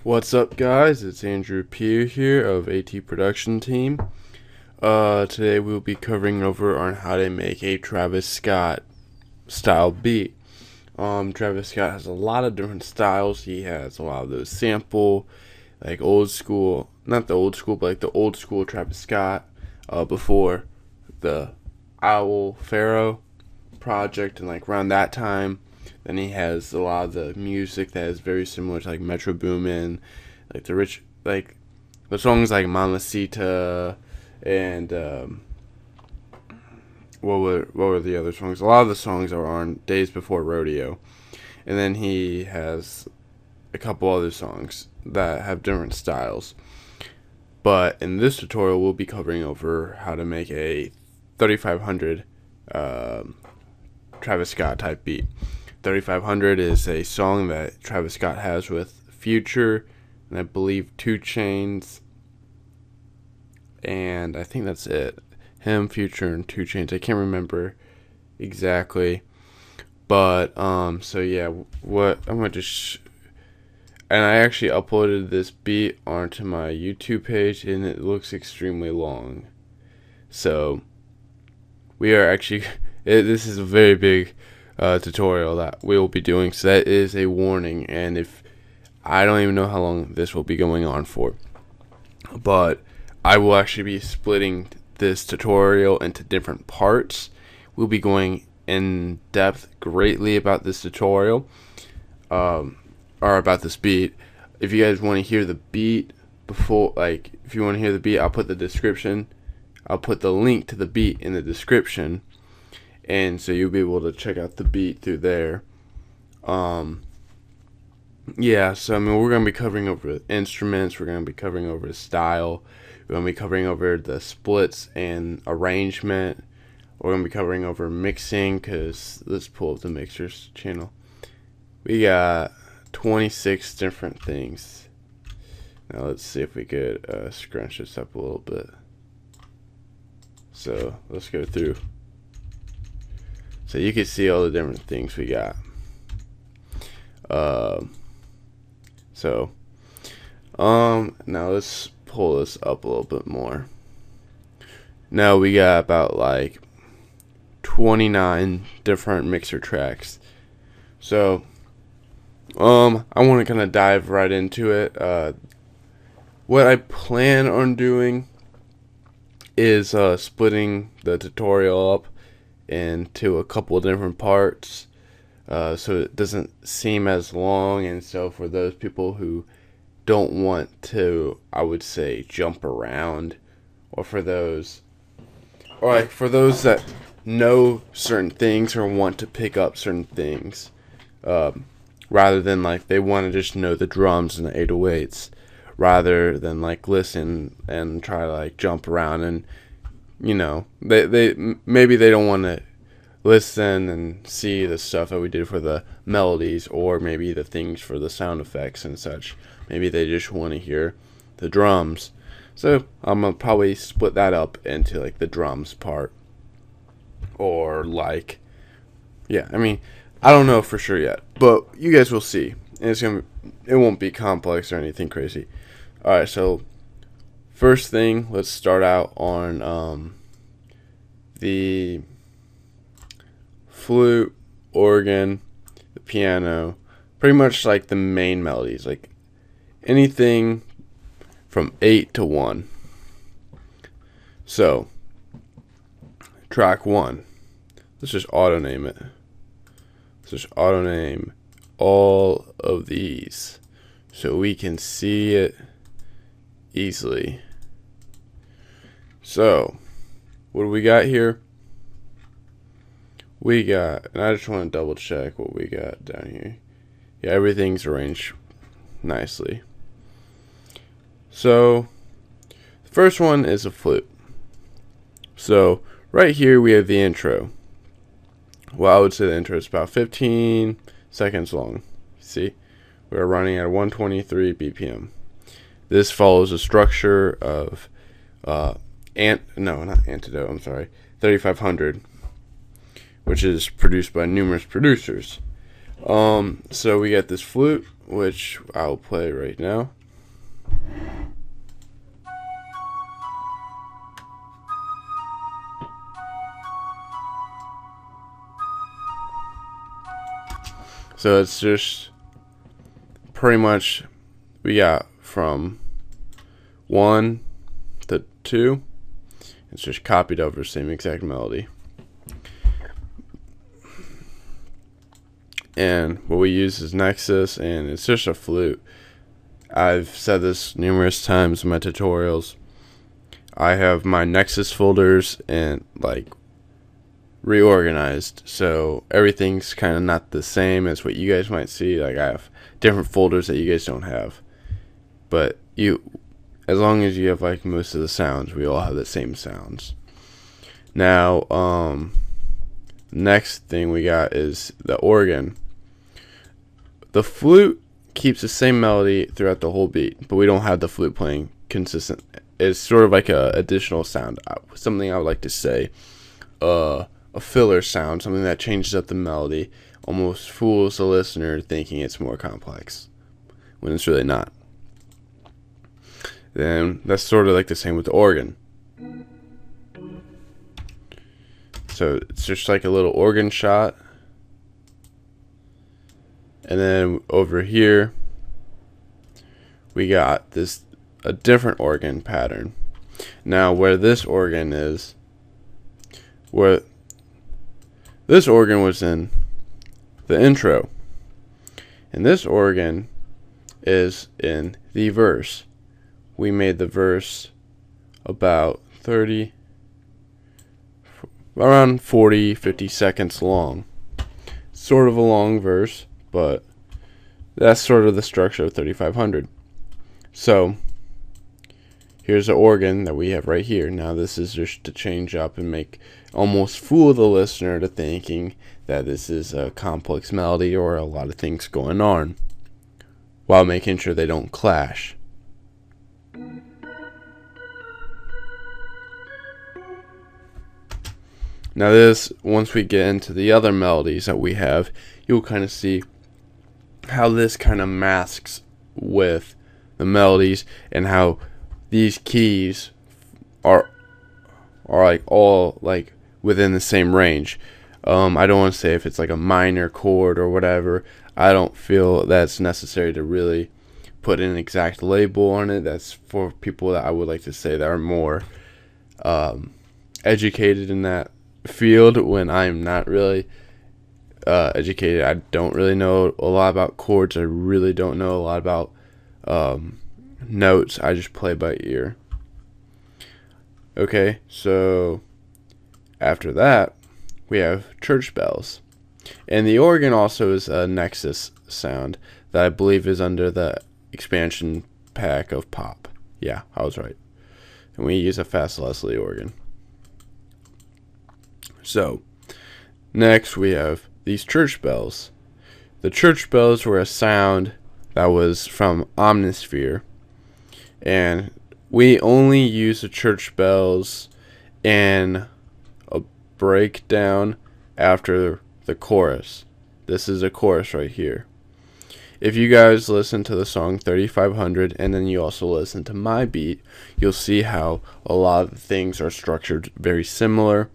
What's up, guys? It's Andrew Peer here of AT Production Team. Today we'll be covering over on how to make a Travis Scott style beat. Travis Scott has a lot of different styles. He has a lot of those sample, like old school, not the old school, but like the old school Travis Scott, before the Owl Pharaoh project and like around that time. Then he has a lot of the music that is very similar to like Metro Boomin, like the songs like Mamacita and what were the other songs? A lot of the songs are on Days Before Rodeo, and then he has a couple other songs that have different styles. But in this tutorial, we'll be covering over how to make a 3500 Travis Scott type beat. 3500 is a song that Travis Scott has with Future and I believe 2 Chainz, and I think that's it. Him, Future, and 2 Chainz. I can't remember exactly, but so yeah, what I'm gonna just and I actually uploaded this beat onto my YouTube page, and it looks extremely long. So we are actually this is a very big tutorial that we will be doing, so that is a warning. And if I don't even know how long this will be going on for, but I will actually be splitting this tutorial into different parts. We'll be going in depth greatly about this tutorial, or about this beat. If you guys want to hear the beat before, like if you want to hear the beat, I'll put the link to the beat in the description, and so you'll be able to check out the beat through there. Yeah, so I mean, we're going to be covering over instruments, we're going to be covering over the style, we're going to be covering over the splits and arrangement, we're going to be covering over mixing, because let's pull up the mixers channel. We got 26 different things. Now let's see if we could scrunch this up a little bit. So let's go through. So you can see all the different things we got. Now let's pull this up a little bit more. Now we got about like 29 different mixer tracks. So I want to kind of dive right into it. What I plan on doing is splitting the tutorial up into a couple of different parts, so it doesn't seem as long. And so for those people who don't want to, I would say, jump around, or for those that know certain things or want to pick up certain things, rather than like they want to just know the drums and the 808s, rather than like listen and try to like jump around. And you know, they maybe they don't want to listen and see the stuff that we did for the melodies, or maybe the things for the sound effects and such. Maybe they just want to hear the drums. So I'm gonna probably split that up into like the drums part, or like, yeah, I mean, I don't know for sure yet, but you guys will see. And it won't be complex or anything crazy. All right, so first thing, let's start out on the flute, organ, the piano, pretty much like the main melodies, like anything from 8 to 1. So track 1, let's just auto name it. Let's just auto name all of these so we can see it easily. So what do we got here? We got, and I just want to double check what we got down here. Yeah, everything's arranged nicely. So the first one is a flute. So right here we have the intro. Well, I would say the intro is about 15 seconds long. See, we're running at 123 BPM. This follows a structure of not Antidote, I'm sorry, 3500, which is produced by numerous producers. So we got this flute, which I'll play right now. So it's just pretty much we got from 1 to 2. It's just copied over the same exact melody. And what we use is Nexus, and it's just a flute. I've said this numerous times in my tutorials. I have my Nexus folders and like reorganized, so everything's kind of not the same as what you guys might see. Like I have different folders that you guys don't have, but as long as you have like most of the sounds, we all have the same sounds. Now, next thing we got is the organ. The flute keeps the same melody throughout the whole beat, but we don't have the flute playing consistent. It's sort of like a additional sound, something I would like to say, a filler sound, something that changes up the melody, almost fools the listener thinking it's more complex when it's really not. Then that's sort of like the same with the organ. So it's just like a little organ shot. And then over here we got a different organ pattern. Now where this organ was in the intro, and this organ is in the verse. We made the verse about around 40-50 seconds long. Sort of a long verse, but that's sort of the structure of 3500. So here's the organ that we have right here. Now this is just to change up and almost fool the listener to thinking that this is a complex melody or a lot of things going on, while making sure they don't clash. Now once we get into the other melodies that we have, you'll kind of see how this kind of masks with the melodies, and how these keys are like all like within the same range. I don't want to say if it's like a minor chord or whatever. I don't feel that's necessary to really put an exact label on it. That's for people that I would like to say that are more educated in that field, when I'm not really educated. I don't really know a lot about chords. I really don't know a lot about notes. I just play by ear. Okay, so after that we have church bells, and the organ also is a Nexus sound that I believe is under the expansion pack of Pop. Yeah, I was right. And we use a Fast Leslie organ. So next we have these church bells. The church bells were a sound that was from Omnisphere, and we only use the church bells in a breakdown after the chorus. This is a chorus right here. If you guys listen to the song 3500 and then you also listen to my beat, you'll see how a lot of things are structured very similar,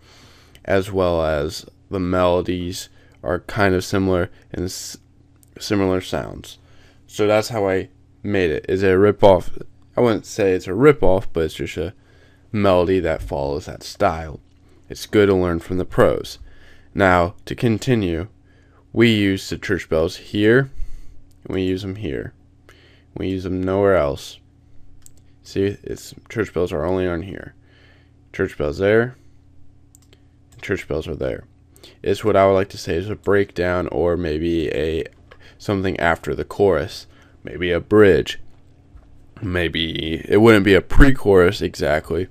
as well as the melodies are kind of similar and similar sounds. So that's how I made it. Is it a rip-off? I wouldn't say it's a rip-off, but it's just a melody that follows that style. It's good to learn from the pros. Now, to continue, we use the church bells here, and we use them here. We use them nowhere else. See, church bells are only on here. Church bells there, and church bells are there. It's what I would like to say is a breakdown, or maybe something after the chorus, maybe a bridge. Maybe it wouldn't be a pre-chorus exactly,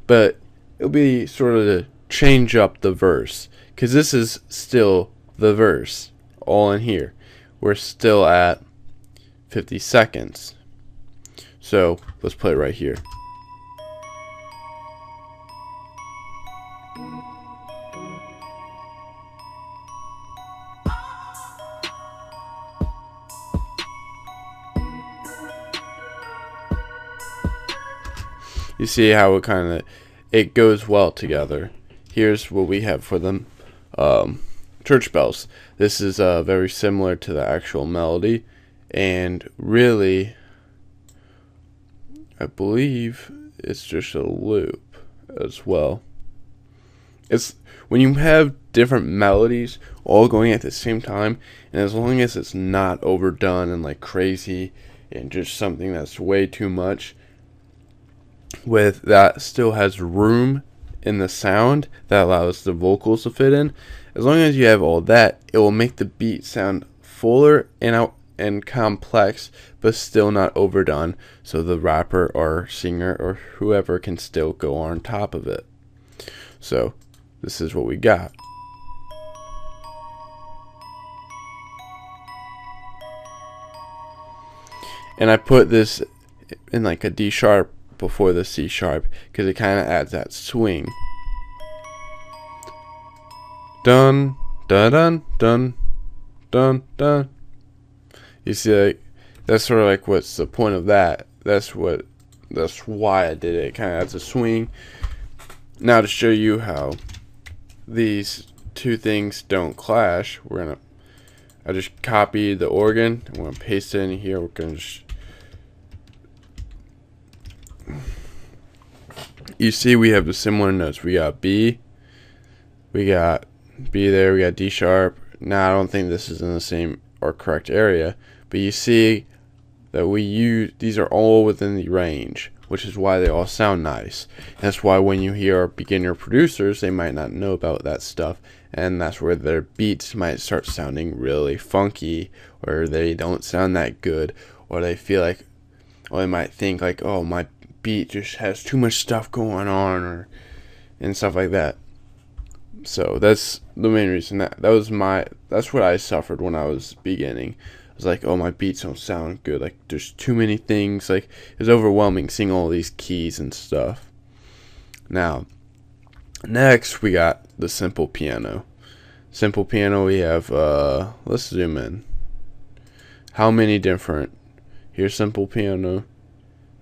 but it'll be sort of to change up the verse, because this is still the verse all in here. We're still at 50 seconds. So let's play it right here. You see how it goes well together. Here's what we have for them. Church bells. This is very similar to the actual melody, and really, I believe it's just a loop as well. It's when you have different melodies all going at the same time, and as long as it's not overdone and like crazy and just something that's way too much, with that still has room in the sound that allows the vocals to fit in. As long as you have all that, it will make the beat sound fuller and complex, but still not overdone, so the rapper or singer or whoever can still go on top of it. So this is what we got. And I put this in like a D sharp before the C sharp because it kind of adds that swing. Dun dun dun dun dun dun. You see, like, that's sort of like what's the point of that. That's why I did it. It kind of adds a swing. Now to show you how these two things don't clash, I just copied the organ. I'm gonna paste it in here. We're gonna just, you see we have the similar notes. We got B there, we got D sharp. Now I don't think this is in the same or correct area, but you see that these are all within the range, which is why they all sound nice. And that's why when you hear beginner producers, they might not know about that stuff, and that's where their beats might start sounding really funky, or they don't sound that good, or they feel like, or they might think like, oh, my beat just has too much stuff going on, and stuff like that. So that's the main reason that's what I suffered when I was beginning. I was like, oh, my beats don't sound good. Like, there's too many things. Like, it was overwhelming seeing all these keys and stuff. Now, next we got the simple piano. Simple piano, we have, let's zoom in. How many different? Here's simple piano.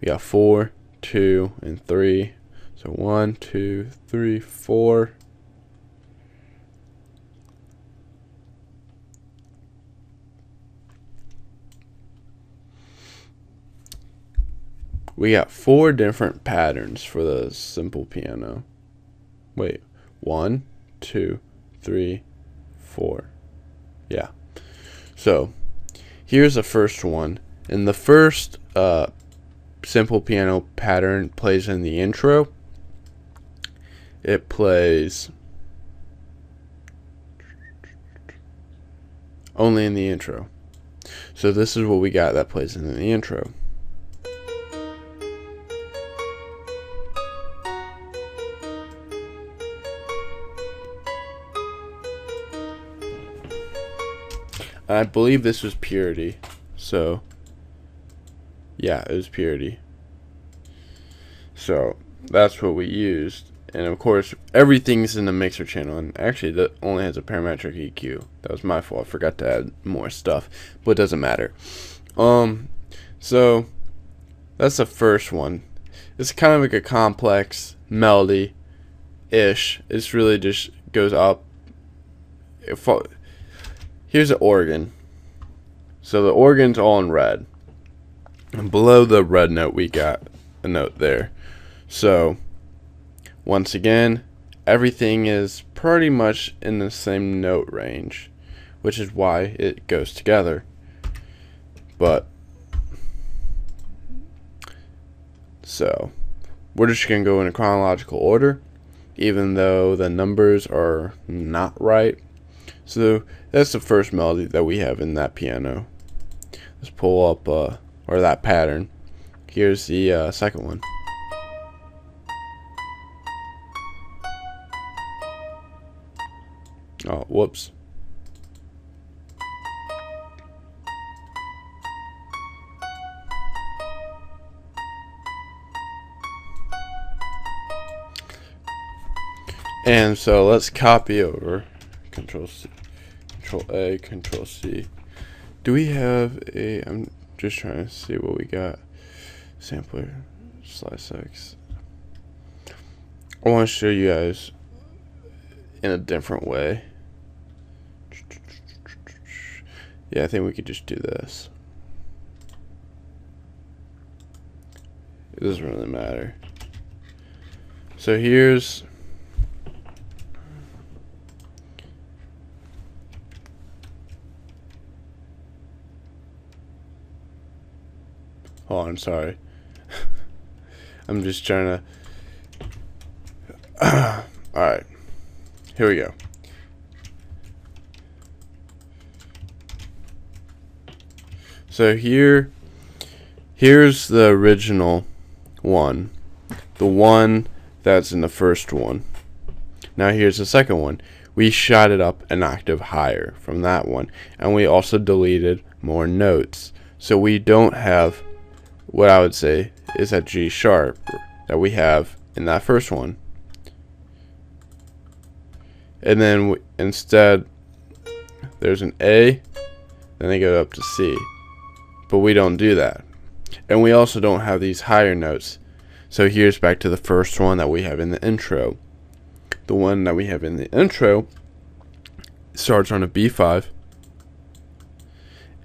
We got 4, 2, and 3. So 1, 2, 3, 4. We got 4 different patterns for the simple piano. Wait, 1, 2, 3, 4. Yeah. So here's the first one. And the first simple piano pattern plays in the intro. It plays only in the intro. So this is what we got that plays in the intro. I believe this was Purity. So yeah, it was Purity. So that's what we used. And of course, everything's in the mixer channel. And actually, that only has a parametric EQ. That was my fault. I forgot to add more stuff. But it doesn't matter. So that's the first one. It's kind of like a complex melody-ish. It's really just goes up. Here's the organ. So the organ's all in red. And below the red note, we got a note there. So once again, everything is pretty much in the same note range, which is why it goes together. But so we're just gonna go in a chronological order, even though the numbers are not right. So that's the first melody that we have in that piano. Let's pull up or that pattern. Here's the second one. Oh, whoops. And so let's copy over. Control C, Control A, Control C. Do we have a? I'm just trying to see what we got. Sampler, slice X. I want to show you guys in a different way. Yeah, I think we could just do this. It doesn't really matter. So here's I'm sorry. I'm just trying to alright. Here we go. So here's the original one. The one that's in the first one. Now here's the second one. We shot it up an octave higher from that one. And we also deleted more notes. So we don't have what I would say is that G sharp that we have in that first one. And then instead there's an A, then they go up to C. But we don't do that. And we also don't have these higher notes. So here's back to the first one that we have in the intro. The one that we have in the intro starts on a B5.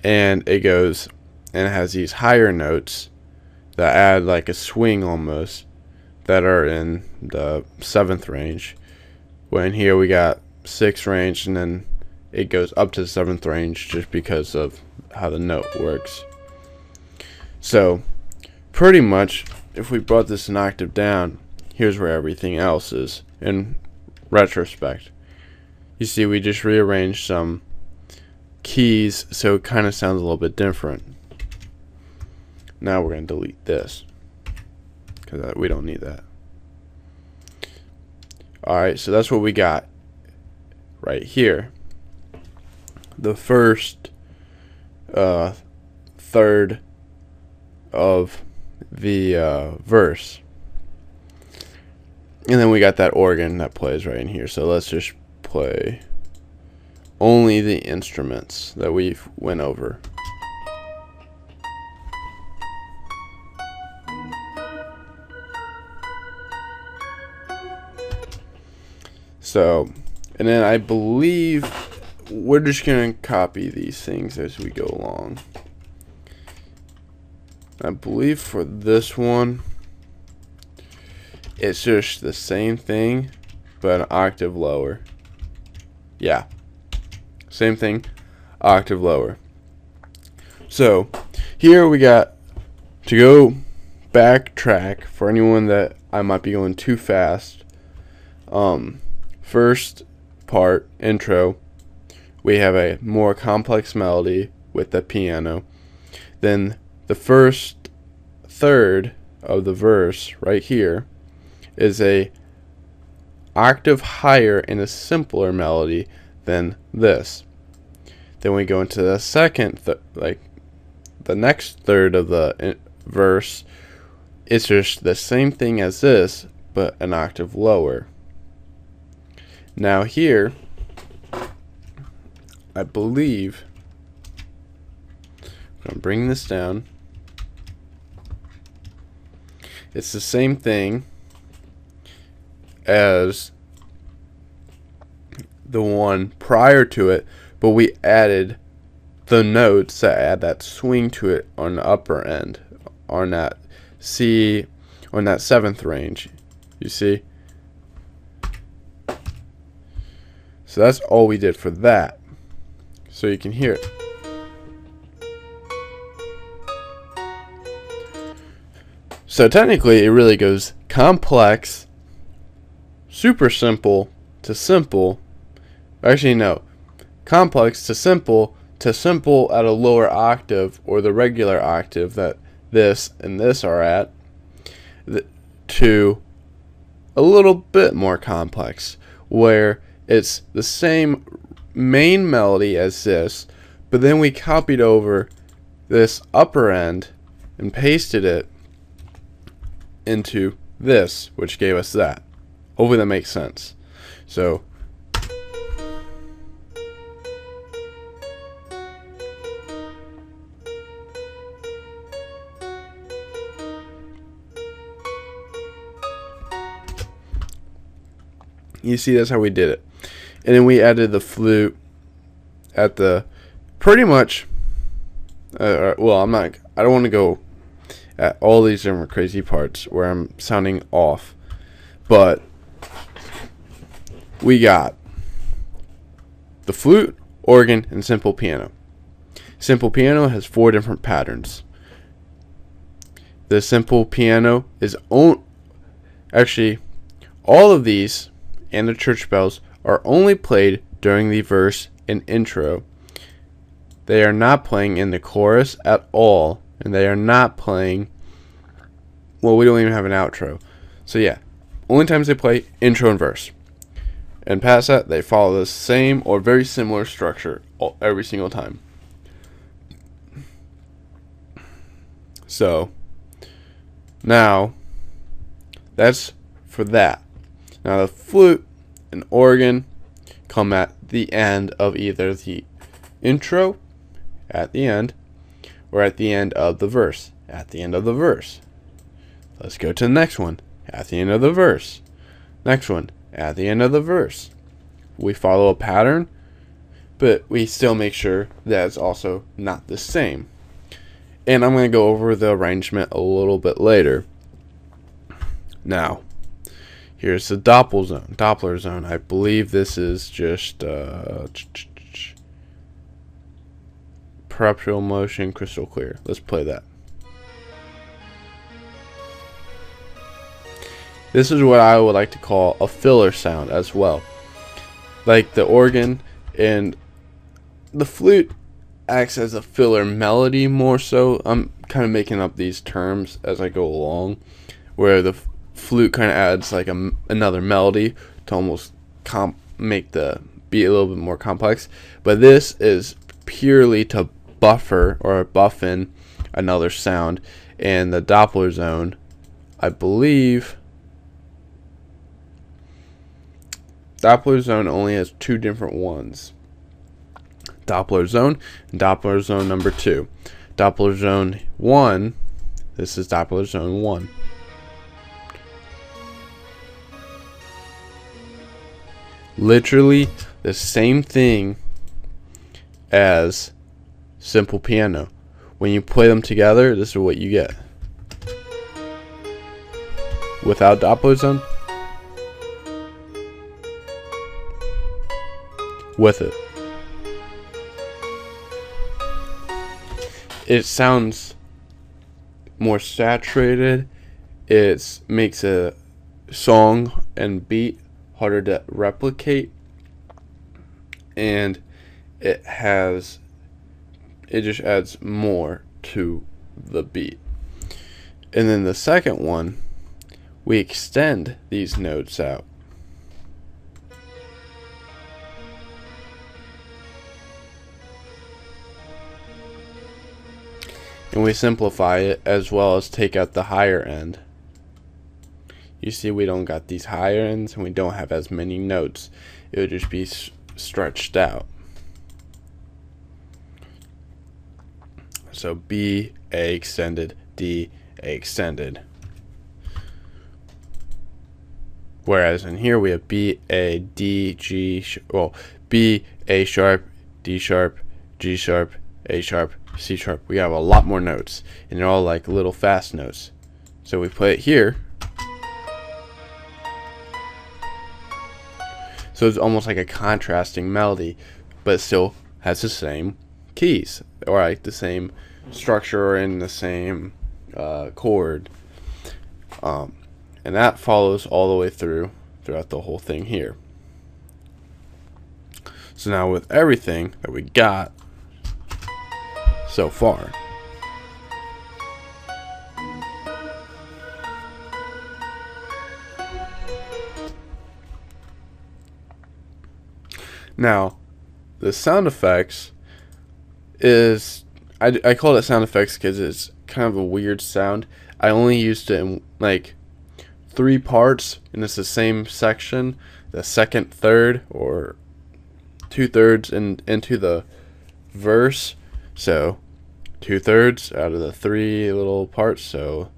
And it goes and it has these higher notes that add like a swing almost that are in the 7th range. When here we got 6th range and then it goes up to the 7th range just because of how the note works. So pretty much if we brought this an octave down, here's where everything else is in retrospect. You see we just rearranged some keys so it kind of sounds a little bit different. Now we're going to delete this because we don't need that. Alright, so that's what we got right here. The first third of the verse. And then we got that organ that plays right in here. So let's just play only the instruments that we went over. So, and then I believe we're just going to copy these things as we go along. I believe for this one, it's just the same thing, but an octave lower. Yeah, same thing, octave lower. So, here we got to go backtrack for anyone that I might be going too fast. First part, intro, we have a more complex melody with the piano. Then the first third of the verse right here is a octave higher and a simpler melody than this. Then we go into the second, like the next third of the verse. It's just the same thing as this, but an octave lower. Now here, I believe, I'm going to bring this down. It's the same thing as the one prior to it, but we added the notes that add that swing to it on the upper end, on that C, on that 7th range. You see? So that's all we did for that. So you can hear it. So technically it really goes complex, super simple to simple. Actually no. Complex to simple at a lower octave or the regular octave that this and this are at, to a little bit more complex where it's the same main melody as this, but then we copied over this upper end and pasted it into this, which gave us that. Hopefully that makes sense. So You see, that's how we did it. And then we added the flute at the pretty much. Well, I don't want to go at all these different crazy parts where I'm sounding off, but we got the flute, organ, and simple piano. Simple piano has 4 different patterns. The simple piano is actually all of these and the church bells are only played during the verse and intro. They are not playing in the chorus at all, and they are not playing, well, we don't even have an outro. So yeah, only times they play intro and verse. And past that, they follow the same or very similar structure every single time. So now that's for that. Now the flute and organ come at the end of either the intro at the end or at the end of the verse. At the end of the verse. Let's go to the next one. At the end of the verse. Next one. At the end of the verse. We follow a pattern, but we still make sure that it's also not the same. And I'm going to go over the arrangement a little bit later. Now, here's the Doppler zone. I believe this is just perpetual motion, crystal clear. Let's play that. This is what I would like to call a filler sound as well. Like the organ and the flute acts as a filler melody more so. I'm kind of making up these terms as I go along, where the flute kind of adds like another melody to almost make the beat a little bit more complex. But this is purely to buffer or buff in another sound. And the Doppler zone, I believe, Doppler zone only has 2 different ones. Doppler zone and Doppler zone number 2. Doppler zone 1, this is Doppler zone 1. Literally the same thing as simple piano. When you play them together, this is what you get. Without Doppler zone, with it. It sounds more saturated. It makes a song and beat harder to replicate, and it just adds more to the beat. And then the second one, we extend these notes out. And we simplify it as well as take out the higher end. You see, we don't got these higher ends and we don't have as many notes. It would just be stretched out. So B, A extended, D, A extended. Whereas in here we have B, A, D, G, B, A sharp, D sharp, G sharp, A sharp, C sharp. We have a lot more notes, and they're all like little fast notes. So we put it here. So it's almost like a contrasting melody, but it still has the same keys, or like the same structure and the same chord. And that follows all the way throughout the whole thing here. So now with everything that we got so far, now the sound effects is, I call it sound effects because it's kind of a weird sound. I only used it in like 3 parts, and it's the same section, the second third or 2/3 into the verse. So 2/3 out of the 3 little parts. So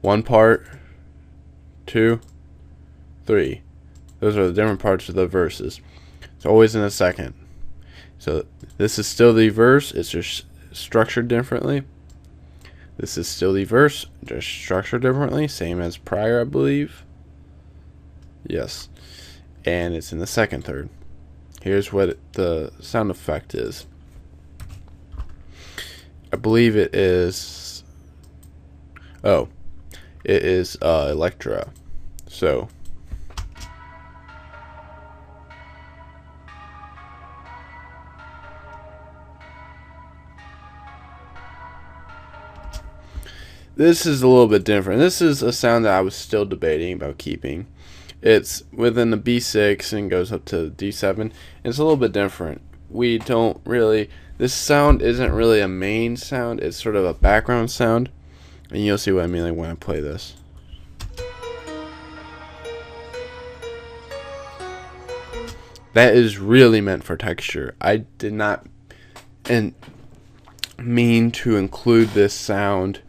1 part, 2, 3. Those are the different parts of the verses. It's always in the second. So this is still the verse. It's just structured differently. This is still the verse, just structured differently. Same as prior, I believe. Yes. And it's in the second third. Here's what the sound effect is. I believe it is... Oh. It is Electra. So... This is a little bit different. This is a sound that I was still debating about keeping. It's within the B6 and goes up to D7. It's a little bit different. We don't really... This sound isn't really a main sound. It's sort of a background sound. And you'll see what I mean like when I play this. That is really meant for texture. I did not mean to include this sound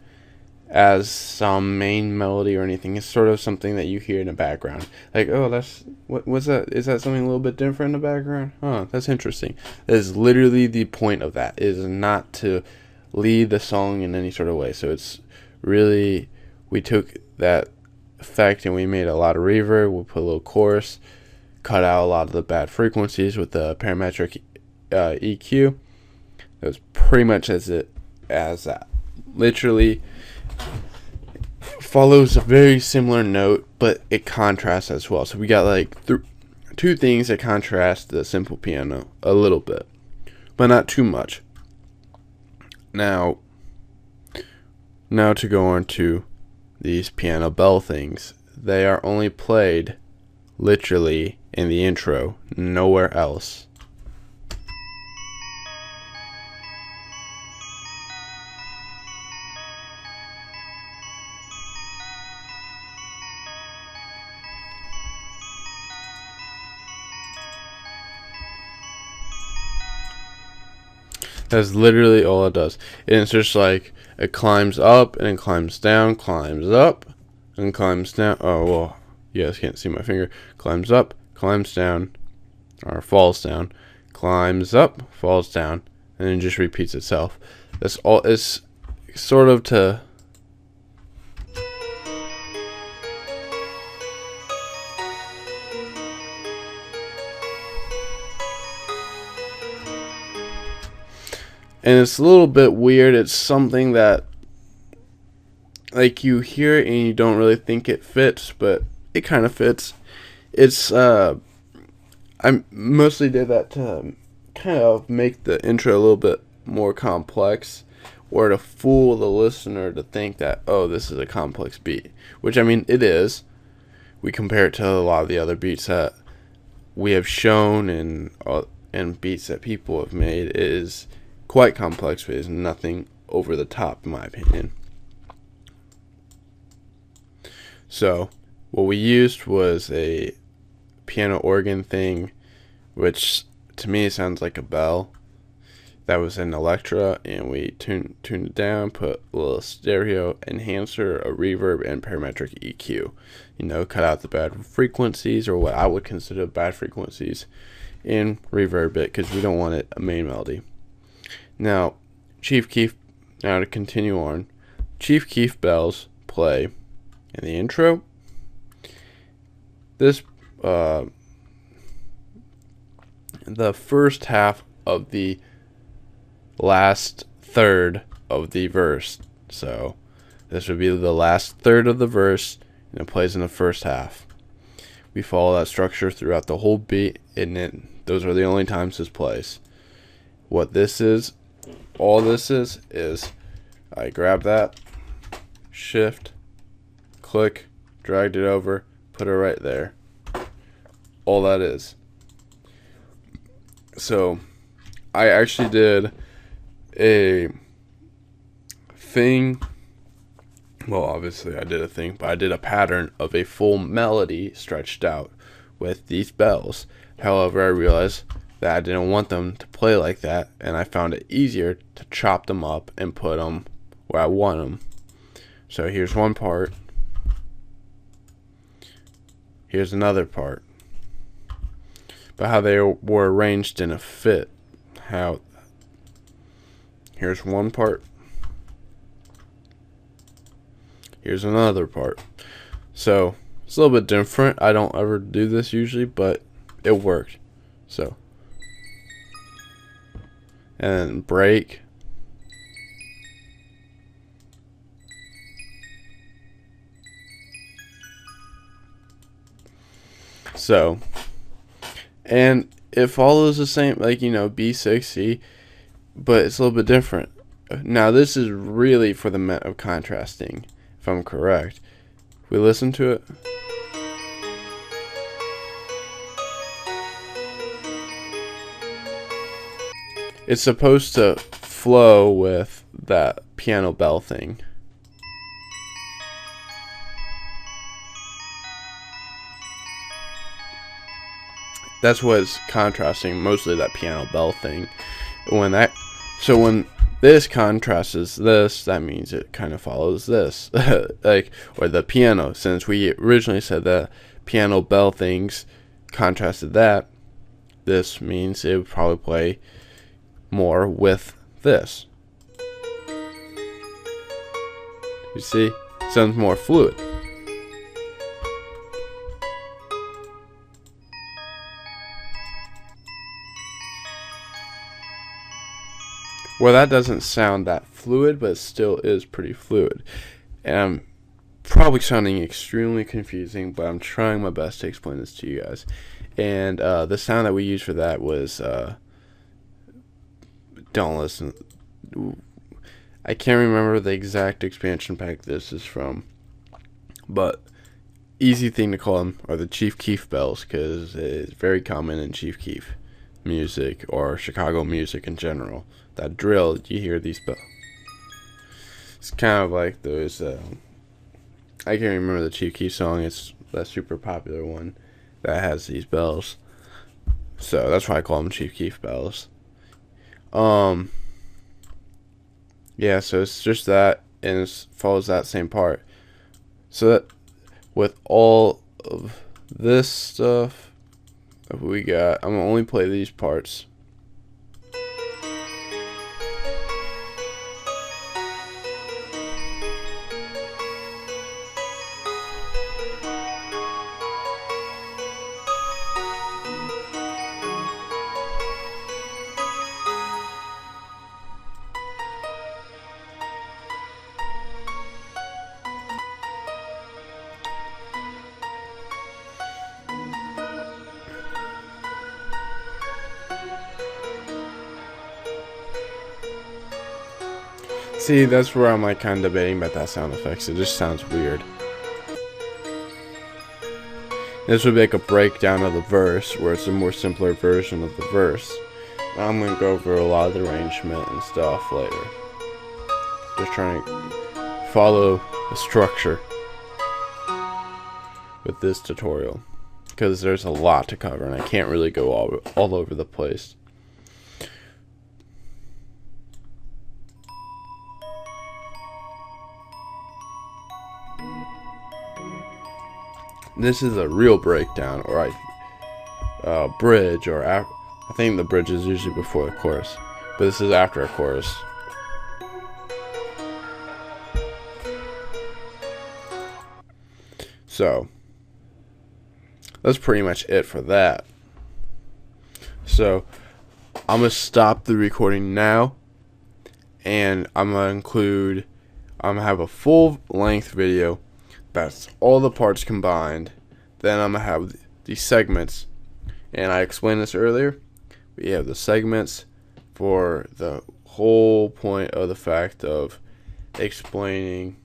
as some main melody or anything. It's sort of something that you hear in the background. Like, oh, that's... What's that? Is that something a little bit different in the background? Huh, that's interesting. That is literally the point of that. It is not to lead the song in any sort of way. So it's really... We took that effect and we made a lot of reverb. We put a little chorus. Cut out a lot of the bad frequencies with the parametric EQ. That was pretty much as that. Literally follows a very similar note, but it contrasts as well. So we got like two things that contrast the simple piano a little bit, but not too much. Now to go on to these piano bell things. They are only played literally in the intro, nowhere else. That's literally all it does. And it's just like it climbs up and it climbs down, climbs up and climbs down. Oh, well, you guys can't see my finger. Climbs up, climbs down, or falls down, climbs up, falls down, and then just repeats itself. That's all. It's sort of to... And it's a little bit weird. It's something that, like, you hear it and you don't really think it fits, but it kind of fits. It's, I mostly did that to kind of make the intro a little bit more complex, or to fool the listener to think that, oh, this is a complex beat. Which, I mean, it is. We compare it to a lot of the other beats that we have shown and beats that people have made. It is quite complex, but it's nothing over the top in my opinion. So what we used was a piano organ thing, which to me sounds like a bell. That was an Electra, and we tuned it down, put a little stereo enhancer, a reverb, and parametric EQ. You know, cut out the bad frequencies, or what I would consider bad frequencies, and reverb it because we don't want it a main melody. Now, Chief Keef, now to continue on, Chief Keef bells play in the intro. This, the first half of the last third of the verse. So, this would be the last third of the verse, and it plays in the first half. We follow that structure throughout the whole beat, and those are the only times this plays. What this is, all this is I grab that, shift, click, dragged it over, put it right there. All that is. So I actually did a thing. Well, obviously I did a thing, but I did a pattern of a full melody stretched out with these bells. However, I realized that I didn't want them to play like that, and I found it easier to chop them up and put them where I want them. So here's one part. Here's another part. but how they were arranged in a fit. How here's one part, here's another part. So it's a little bit different. I don't ever do this usually, but it worked. So, and then break. So, and it follows the same, like, you know, B6C, but it's a little bit different. Now, this is really for the method of contrasting, if I'm correct. If we listen to it, it's supposed to flow with that piano bell thing. That's what's contrasting, mostly that piano bell thing. When this contrasts this, that means it kind of follows this, like, or the piano. Since we originally said that piano bell things contrasted that, this means it would probably play more with this. You see, sounds more fluid. Well, that doesn't sound that fluid, but it still is pretty fluid. And I'm probably sounding extremely confusing, but I'm trying my best to explain this to you guys. And the sound that we used for that was, don't listen. I can't remember the exact expansion pack this is from, but easy thing to call them are the Chief Keef bells, because it's very common in Chief Keef music or Chicago music in general. That drill, you hear these bells. It's kind of like those, I can't remember the Chief Keef song, it's that super popular one that has these bells. So that's why I call them Chief Keef bells. Yeah, so it's just that, and it follows that same part. So that with all of this stuff we got, I'm gonna only play these parts. See, that's where I'm like kind of debating about that sound effects. It just sounds weird. This would be like a breakdown of the verse, where it's a more simpler version of the verse. I'm gonna go over a lot of the arrangement and stuff later. Just trying to follow the structure with this tutorial, because there's a lot to cover and I can't really go all over the place. This is a real breakdown, or bridge, or I think the bridge is usually before the chorus, but this is after a chorus. So that's pretty much it for that. So I'm gonna stop the recording now, and I'm gonna have a full length video. That's all the parts combined. Then I'm gonna have these segments, and I explained this earlier. We have the segments for the whole point of the fact of explaining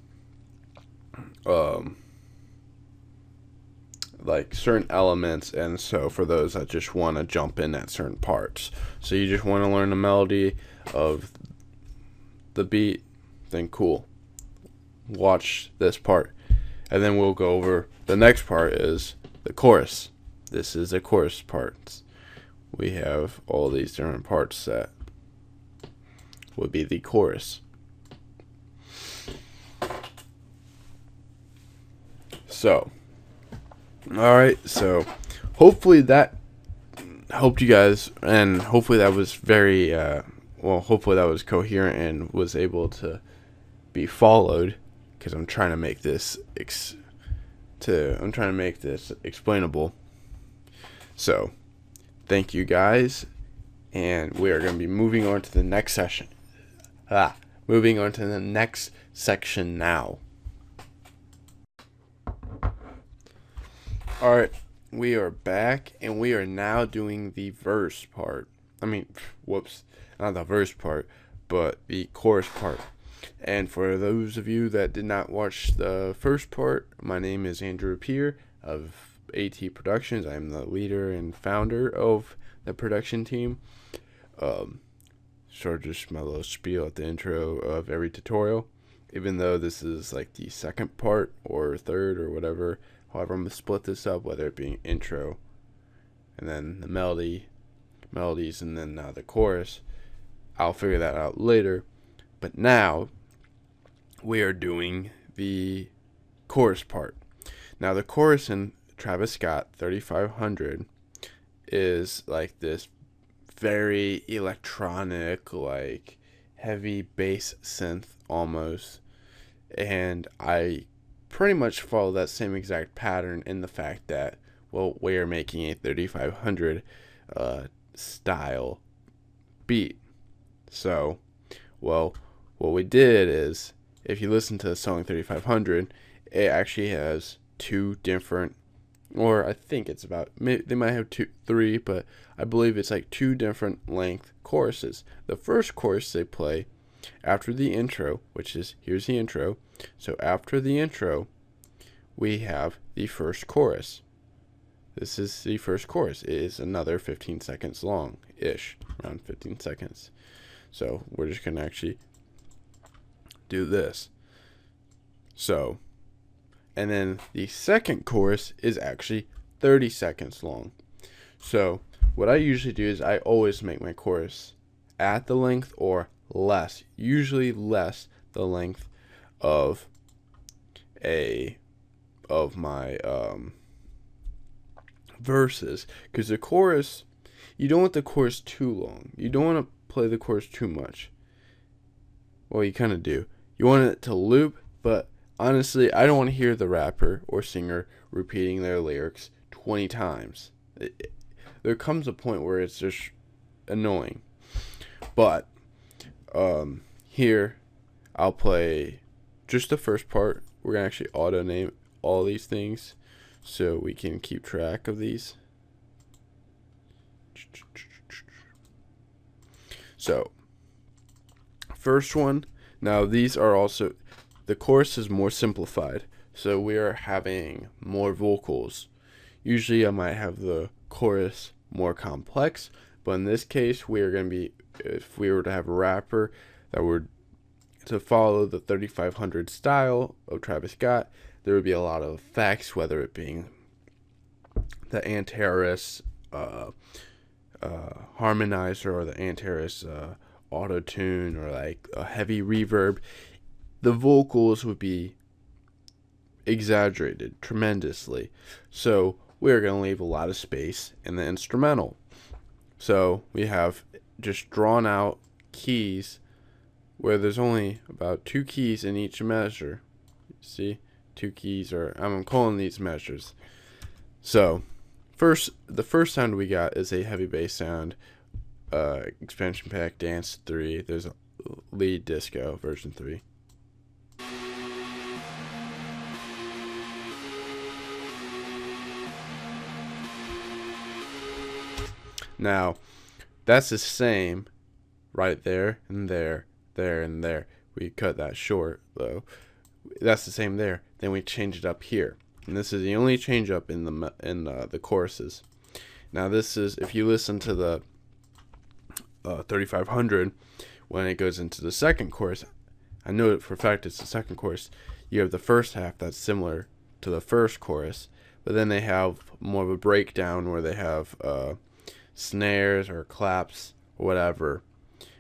like certain elements, and so for those that just want to jump in at certain parts. So you just want to learn the melody of the beat, then cool, watch this part. And then we'll go over the next part is the chorus. This is the chorus parts. We have all these different parts that would be the chorus. So, alright, so hopefully that Hope you guys, and hopefully that was very hopefully that was coherent and was able to be followed, because I'm trying to make this explainable. So thank you guys, and we are going to be moving on to the next session. Moving on to the next section now. Alright, we are back, and we are now doing the verse part. Not the verse part, but the chorus part. And for those of you that did not watch the first part, my name is Andrew Peer of AT Productions. I'm the leader and founder of the production team. Just my little spiel at the intro of every tutorial, even though this is like the second part or third or whatever. However, I'm going to split this up, whether it be intro and then the melodies and then the chorus. I'll figure that out later. But now we are doing the chorus part. Now the chorus in Travis Scott 3500 is like this very electronic, like heavy bass synth almost, and I pretty much follow that same exact pattern in the fact that, well, we are making a 3500 style beat. So, well, what we did is, if you listen to the song 3500, it actually has two different, or I think it's about, they might have three, but I believe it's like two different length choruses. The first chorus they play after the intro, which is, here's the intro. So after the intro, we have the first chorus. This is the first chorus. It is another 15 seconds long-ish, around 15 seconds. So we're just going to actually do this. So, and then the second chorus is actually 30 seconds long. So what I usually do is I always make my chorus at the length or less, usually less the length of my verses, because the chorus, you don't want the chorus too long. You don't want to play the chorus too much. Well, you kind of do. You want it to loop, but honestly, I don't want to hear the rapper or singer repeating their lyrics 20 times. There comes a point where it's just annoying. But here, I'll play just the first part. We're going to actually auto-name all these things so we can keep track of these. So, first one. Now, these are also, the chorus is more simplified. So, we are having more vocals. Usually, I might have the chorus more complex, but in this case, we are going to be, if we were to have a rapper that were to follow the 3500 style of Travis Scott, there would be a lot of effects, whether it being the Antares harmonizer or the Antares auto tune, or like a heavy reverb. The vocals would be exaggerated tremendously. So we're going to leave a lot of space in the instrumental. So we have just drawn out keys where there's only about 2 keys in each measure. See, 2 keys, or I'm calling these measures. So the first sound we got is a heavy bass sound, expansion pack dance 3. There's a lead disco version 3. Now, that's the same right there and there, there and there. We cut that short though. That's the same there. Then we change it up here, and this is the only change up in the choruses. Now this is, if you listen to the 3500, when it goes into the second chorus, I know it for a fact it's the second chorus. You have the first half that's similar to the first chorus, but then they have more of a breakdown where they have snares or claps or whatever.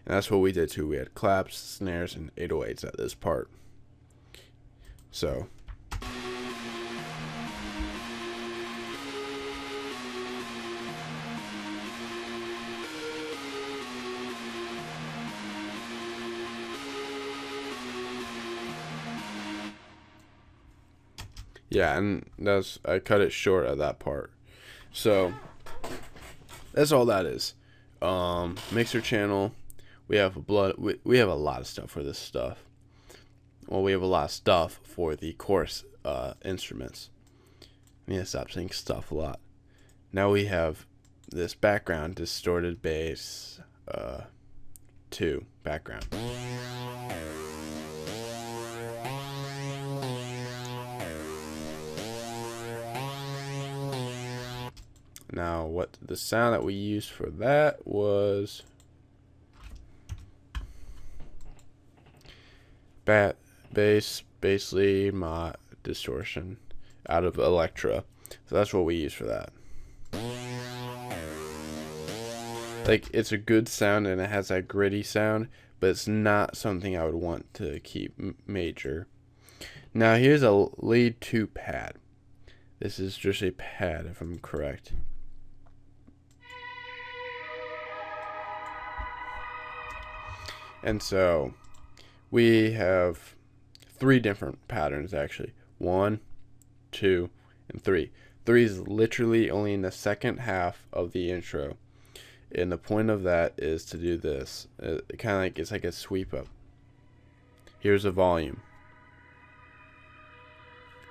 And that's what we did too. We had claps, snares, and 808s at this part. So Yeah, and I cut it short at that part. So that's all that is. Mixer channel. We have we have a lot of stuff for this stuff. Well, we have a lot of stuff for the chorus instruments. I need to stop saying stuff a lot. Now we have this background distorted bass 2 background. Now, what the sound that we used for that was bass lead mod distortion out of Electra. So that's what we use for that. Like, it's a good sound and it has that gritty sound, but it's not something I would want to keep major. Now here's a lead 2 pad. This is just a pad, if I'm correct. And so we have 3 different patterns actually. 1, 2, and 3. 3 is literally only in the second half of the intro. And the point of that is to do this. Kind of like, it's like a sweep up. Here's the volume.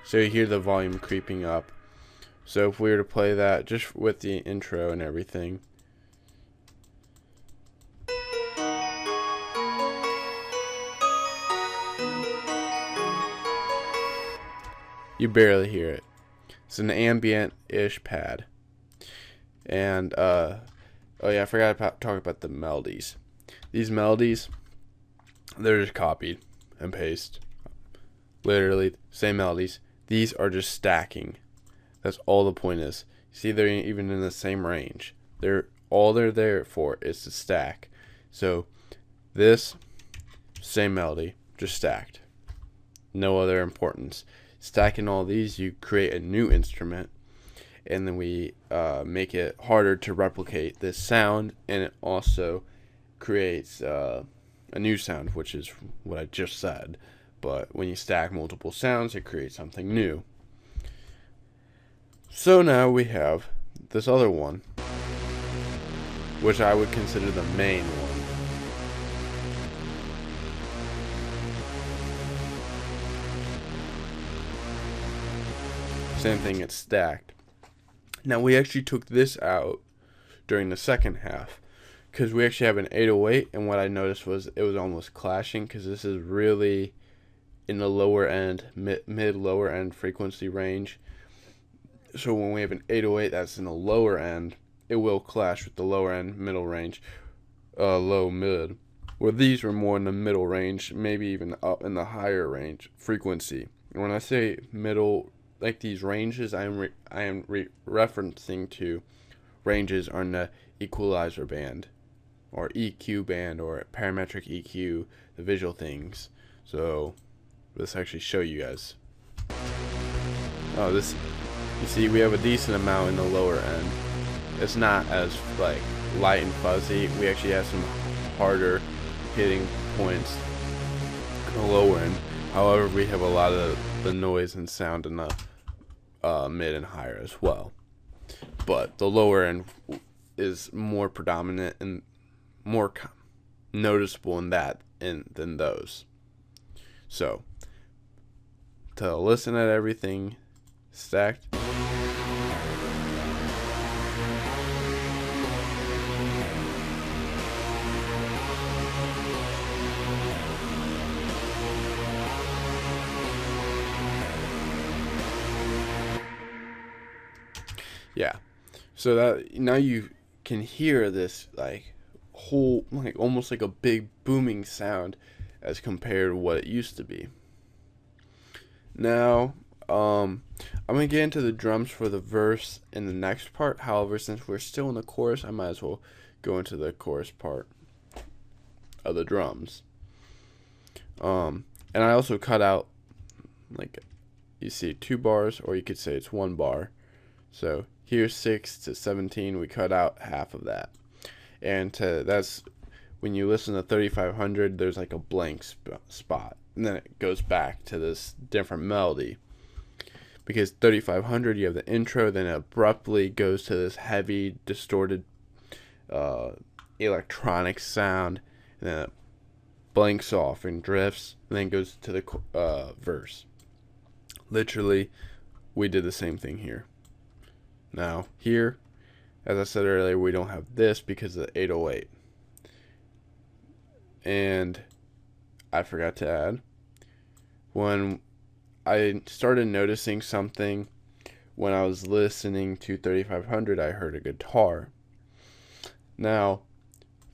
So you hear the volume creeping up. So if we were to play that just with the intro and everything, you barely hear it. It's an ambient-ish pad. And oh yeah, I forgot to talk about the melodies. These melodies, they're just copied and pasted. Literally same melodies. These are just stacking. That's all the point is. See, they're even in the same range. All they're there for is to stack. So this same melody, just stacked. No other importance. Stacking all these, you create a new instrument, and then we make it harder to replicate this sound, and it also creates a new sound, which is what I just said. But when you stack multiple sounds, it creates something new. So now we have this other one, which I would consider the main one. Same thing, it's stacked. Now we actually took this out during the second half because we actually have an 808, and what I noticed was it was almost clashing because this is really in the lower end, mid lower end frequency range. So when we have an 808 that's in the lower end, it will clash with the lower end, middle range, low mid. Where these were more in the middle range, maybe even up in the higher range frequency. And when I say middle, like these ranges, I am referencing to ranges on the equalizer band, or EQ band, or parametric EQ, the visual things. So let's actually show you guys. Oh, this, you see, we have a decent amount in the lower end. It's not as like light and fuzzy. We actually have some harder hitting points in the lower end. However, we have a lot of the noise and sound in the mid and higher as well. But the lower end is more predominant and more noticeable in that than those. So to listen at everything stacked, yeah. So that now you can hear this like whole, like almost like a big booming sound as compared to what it used to be. Now, I'm gonna get into the drums for the verse in the next part. However, since we're still in the chorus, I might as well go into the chorus part of the drums. And I also cut out, like, you see 2 bars, or you could say it's 1 bar. So here's 6 to 17. We cut out half of that, and that's when you listen to 3500. There's like a blank spot, and then it goes back to this different melody. because 3500 you have the intro, then it abruptly goes to this heavy distorted electronic sound, and then it blanks off and drifts, and then goes to the verse. Literally, we did the same thing here. Now here, as I said earlier, we don't have this because of the 808. And I forgot to add, when I started noticing something when I was listening to 3500, I heard a guitar. Now,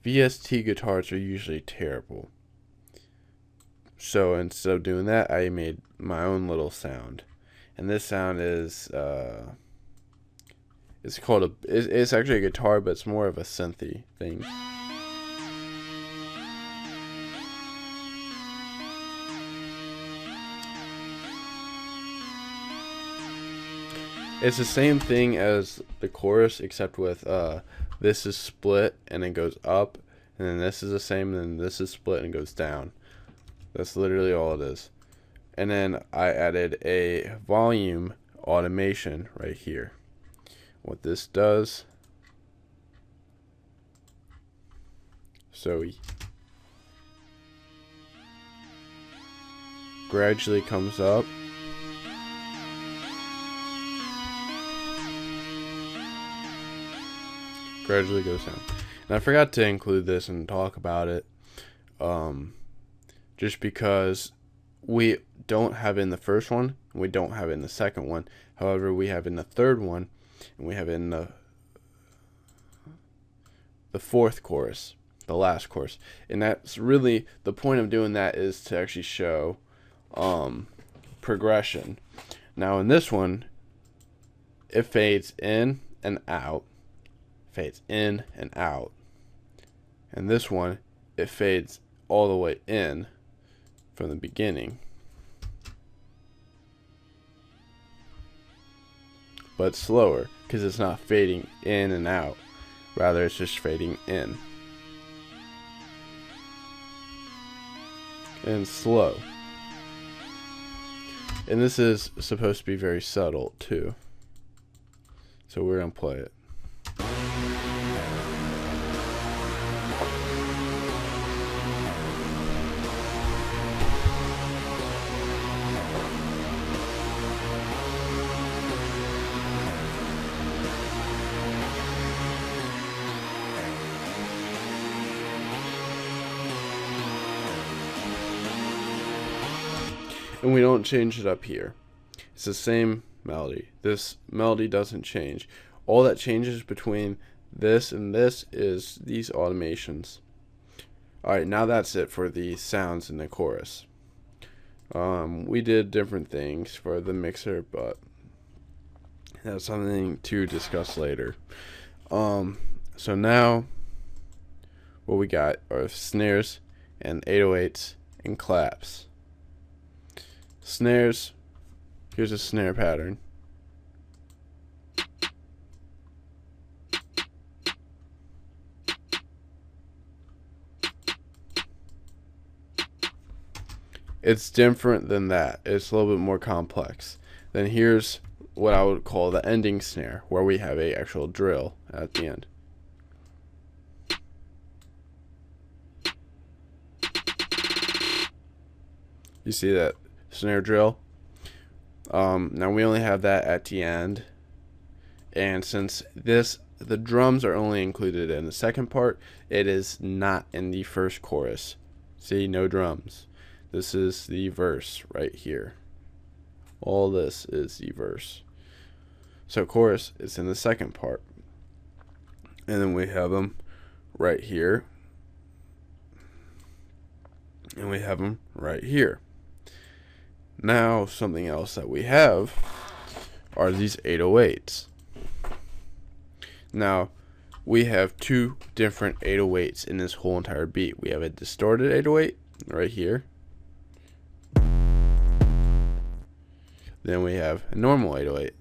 VST guitars are usually terrible. So instead of doing that, I made my own little sound. And this sound is, it's actually a guitar, but it's more of a synthy thing. It's the same thing as the chorus, except with this is split and it goes up, and then this is the same, and then this is split and goes down. That's literally all it is. And then I added a volume automation right here. What this does, so he gradually comes up. Gradually goes down. And I forgot to include this and talk about it, just because we don't have it in the first one, and we don't have it in the second one. However, we have it in the third one, and we have it in the fourth chorus, the last chorus. And that's really the point of doing that, is to actually show progression. Now in this one, it fades in and out. Fades in and out. And this one, it fades all the way in from the beginning. But slower, because it's not fading in and out. Rather, it's just fading in. And slow. And this is supposed to be very subtle too. So we're going to play it. And we don't change it up here. It's the same melody. This melody doesn't change. All that changes between this and this is these automations. Alright, now that's it for the sounds in the chorus. We did different things for the mixer, but that's something to discuss later. So now what we got are snares and 808s and claps. Snares, here's a snare pattern. It's different than that. It's a little bit more complex. Then here's what I would call the ending snare, where we have a actual drill at the end. You see that snare drill? Now we only have that at the end, and since the drums are only included in the second part, it is not in the first chorus. See, no drums. This is the verse right here. All this is the verse. So chorus is in the second part, and then we have them right here, and we have them right here. Now, something else that we have are these 808s. Now, we have two different 808s in this whole entire beat. We have a distorted 808 right here. Then we have a normal 808.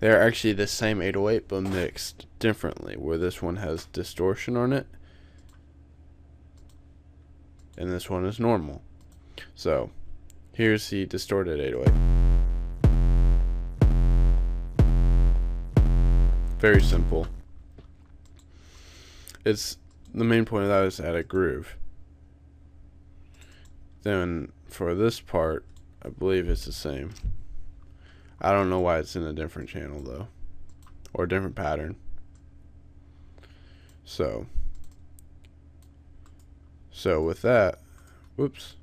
They're actually the same 808 but mixed differently, where this one has distortion on it and this one is normal. So here's the distorted 808. Very simple. It's the main point of that is to add a groove. Then for this part, I believe it's the same. I don't know why it's in a different channel though, or a different pattern. So with that, whoops.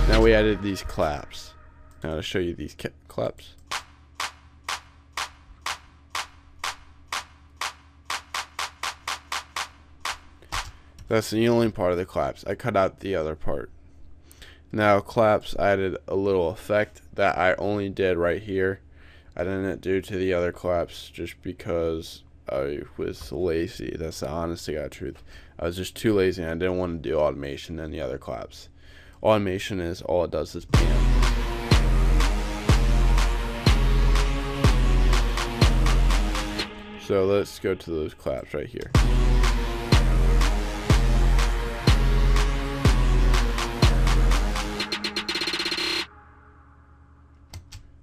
Now we added these claps. Now to show you these claps. That's the only part of the claps. I cut out the other part. Now claps, I added a little effect that I only did right here. I didn't do to the other claps just because I was lazy. That's the honest to God truth. I was just too lazy and I didn't want to do automation in the other claps. Automation is all it does is PM. So let's go to those claps right here.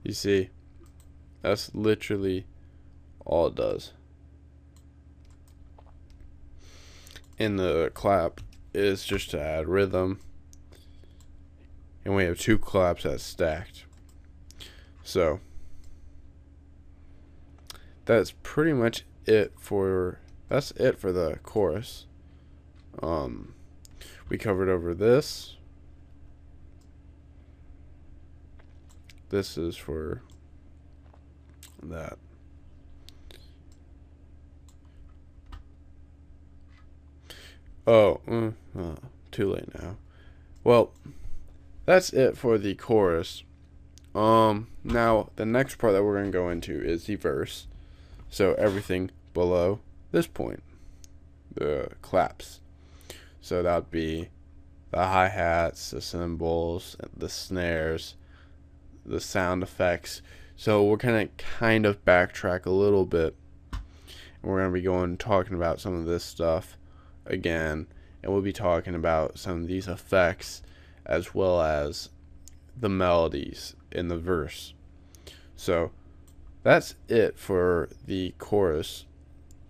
You see, that's literally all it does. And the clap is just to add rhythm. And we have two claps that's stacked. So that's pretty much it for the chorus. We covered over this. This is for that. Oh, too late now. Well, that's it for the chorus. Now the next part that we're going to go into is the verse. So everything below this point, the claps. So that would be the hi-hats, the cymbals, the snares, the sound effects. So we're gonna kind of backtrack a little bit, and we're gonna be talking about some of this stuff again, and we'll be talking about some of these effects as well as the melodies in the verse. So that's it for the chorus.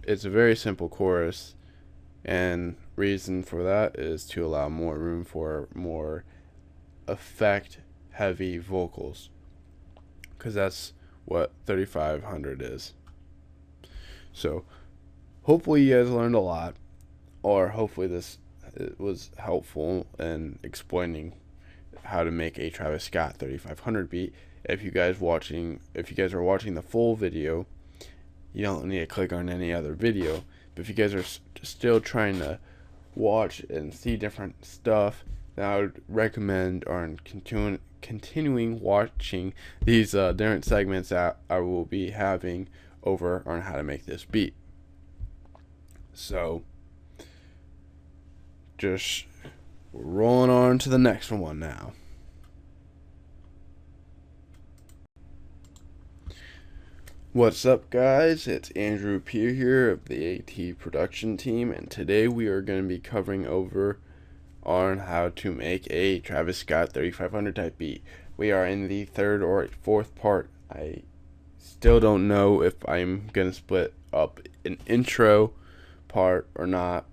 It's a very simple chorus, and reason for that is to allow more room for more effect heavy vocals, because that's what 3500 is. So hopefully you guys learned a lot, or hopefully this was helpful in explaining how to make a Travis Scott 3500 beat. If you guys are watching the full video, you don't need to click on any other video. But if you guys are still trying to watch and see different stuff, then I would recommend continuing watching these different segments that I will be having over on how to make this beat. So just rolling on to the next one now. What's up, guys? It's Andrew Peer here of the AT production team, and today we are going to be covering over on how to make a Travis Scott 3500 type beat. We are in the third or fourth part. I still don't know if I'm going to split up an intro part or not.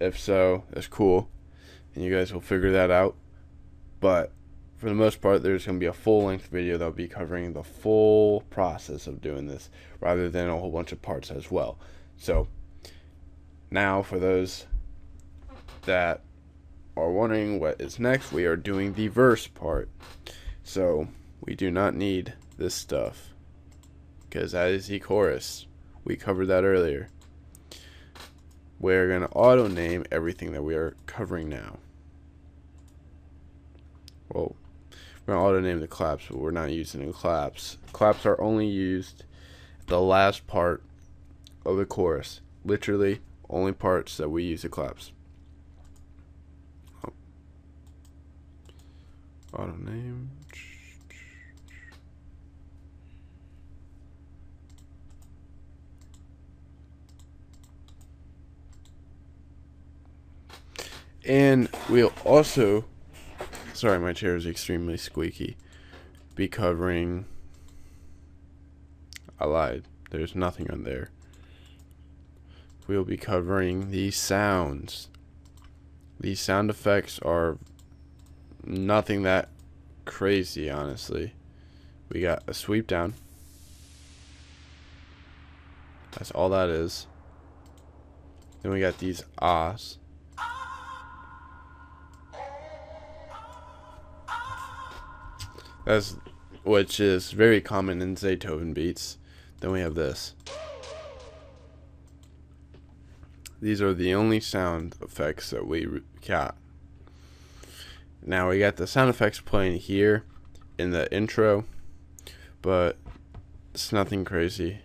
If so, that's cool, and you guys will figure that out. But for the most part, there's going to be a full-length video that'll be covering the full process of doing this, rather than a whole bunch of parts as well. So now, for those that are wondering what is next, we are doing the verse part. So we do not need this stuff, because that is the chorus. We covered that earlier. We're going to auto name everything that we are covering now. Well, we're going to auto name the claps, but we're not using the claps. Claps are only used at the last part of the chorus. Literally, only parts that we use the claps. Auto name. And we'll also, sorry, my chair is extremely squeaky, be covering, I lied, there's nothing on there. We'll be covering these sounds. These sound effects are nothing that crazy, honestly. We got a sweep down. That's all that is. Then we got these ahs. Which is very common in Beethoven beats. Then we have this. These are the only sound effects that we got. Now we got the sound effects playing here in the intro, but it's nothing crazy.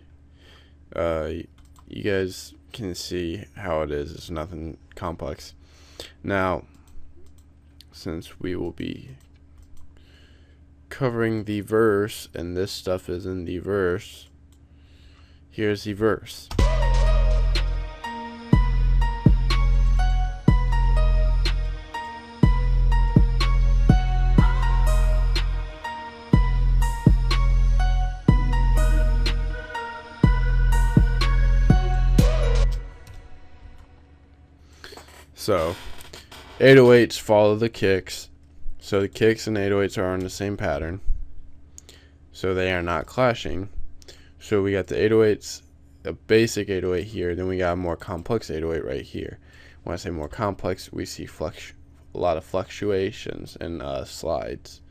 You guys can see how it is. It's nothing complex. Now, since we will be covering the verse, and this stuff is in the verse, here's the verse. So 808s follow the kicks, so the kicks and 808s are on the same pattern, so they are not clashing. So we got the 808s, a basic 808 here, then we got a more complex 808 right here. When I say more complex, we see a lot of fluctuations and slides.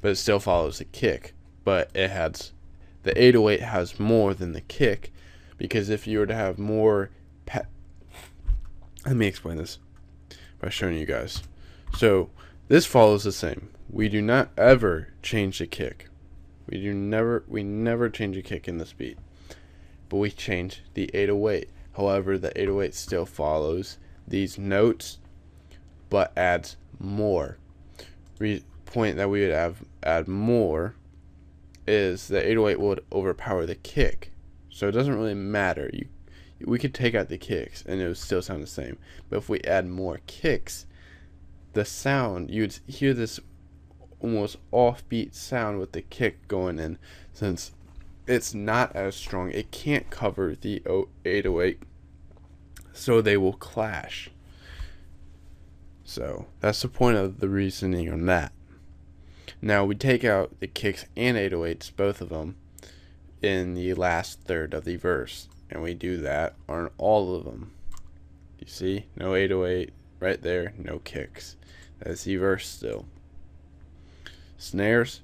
But it still follows the kick. But it has, the 808 has more than the kick, because if you were to have more, let me explain this by showing you guys. So this follows the same. We do not ever change the kick. We never change a kick in this beat, but we change the 808. However, the 808 still follows these notes, but adds more. Point that we would add more is the 808 would overpower the kick, so it doesn't really matter. We could take out the kicks and it would still sound the same, but if we add more kicks, the sound, you'd hear this almost offbeat sound with the kick going in. Since it's not as strong, it can't cover the 808, so they will clash. So that's the point of the reasoning on that. Now we take out the kicks and 808s, both of them, in the last third of the verse, and we do that on all of them. You see, no 808 right there, no kicks. That's the verse still. Snares,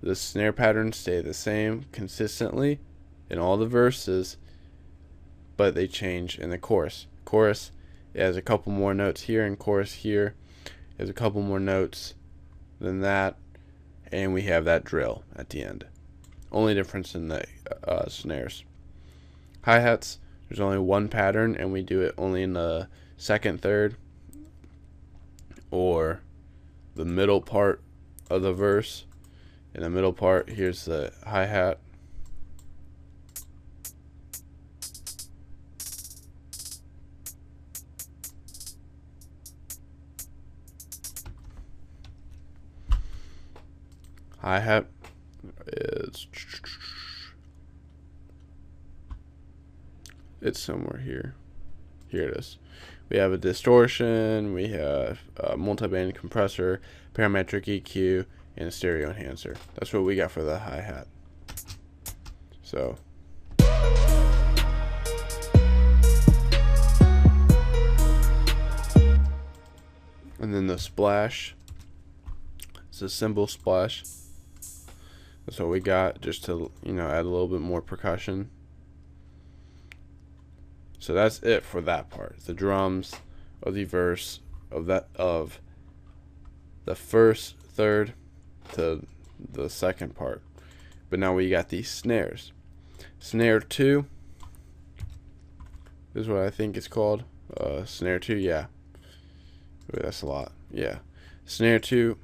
the snare patterns stay the same consistently in all the verses, but they change in the chorus. Chorus, it has a couple more notes here, and chorus here has a couple more notes than that, and we have that drill at the end. Only difference in the snares. Hi-hats, there's only one pattern, and we do it only in the second third or the middle part of the verse. In the middle part, here's the hi-hat. Hi-hat is, it's somewhere here. Here it is. We have a distortion, we have a multi-band compressor, parametric EQ, and a stereo enhancer. That's what we got for the hi-hat. So and then the splash, it's a cymbal splash. That's what we got, just to, you know, add a little bit more percussion. So that's it for that part. The drums of the verse of the first third to the second part. But now we got these snares. Snare 2 is what I think it's called. Snare 2, yeah. Wait, that's a lot. Yeah. Snare 2